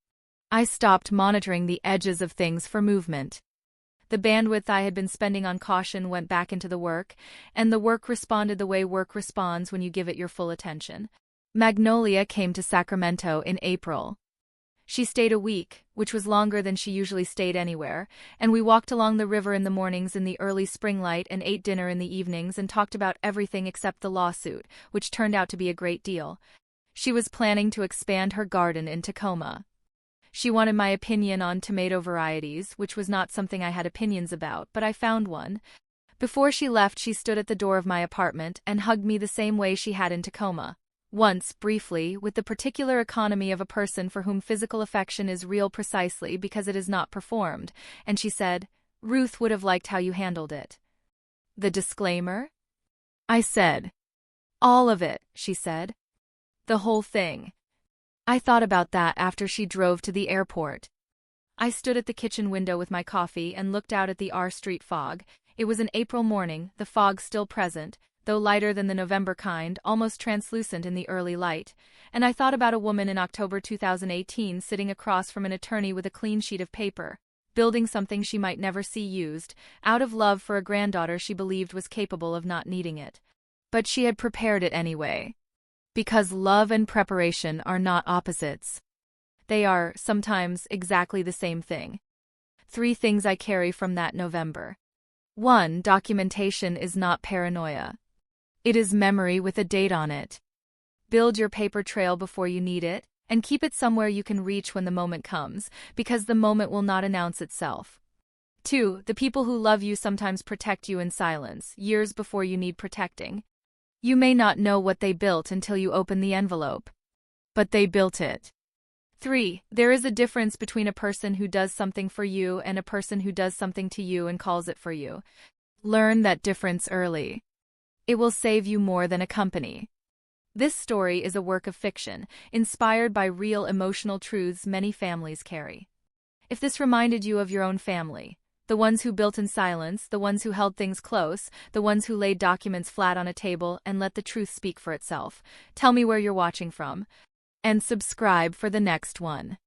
I stopped monitoring the edges of things for movement. The bandwidth I had been spending on caution went back into the work, and the work responded the way work responds when you give it your full attention. Magnolia came to Sacramento in April. She stayed a week, which was longer than she usually stayed anywhere, and we walked along the river in the mornings in the early spring light and ate dinner in the evenings and talked about everything except the lawsuit, which turned out to be a great deal. She was planning to expand her garden in Tacoma. She wanted my opinion on tomato varieties, which was not something I had opinions about, but I found one. Before she left, she stood at the door of my apartment and hugged me the same way she had in Tacoma. Once, briefly, with the particular economy of a person for whom physical affection is real precisely because it is not performed, and she said, "Ruth would have liked how you handled it." The disclaimer? I said. "All of it," she said. "The whole thing." I thought about that after she drove to the airport. I stood at the kitchen window with my coffee and looked out at the R Street fog. It was an April morning, the fog still present, though lighter than the November kind, almost translucent in the early light, and I thought about a woman in October 2018 sitting across from an attorney with a clean sheet of paper, building something she might never see used, out of love for a granddaughter she believed was capable of not needing it. But she had prepared it anyway. Because love and preparation are not opposites. They are, sometimes, exactly the same thing. 3 things I carry from that November. 1. Documentation is not paranoia. It is memory with a date on it. Build your paper trail before you need it, and keep it somewhere you can reach when the moment comes, because the moment will not announce itself. 2. The people who love you sometimes protect you in silence, years before you need protecting. You may not know what they built until you open the envelope. But they built it. 3. There is a difference between a person who does something for you and a person who does something to you and calls it for you. Learn that difference early. It will save you more than a company. This story is a work of fiction, inspired by real emotional truths many families carry. If this reminded you of your own family, the ones who built in silence, the ones who held things close, the ones who laid documents flat on a table and let the truth speak for itself, tell me where you're watching from. And subscribe for the next one.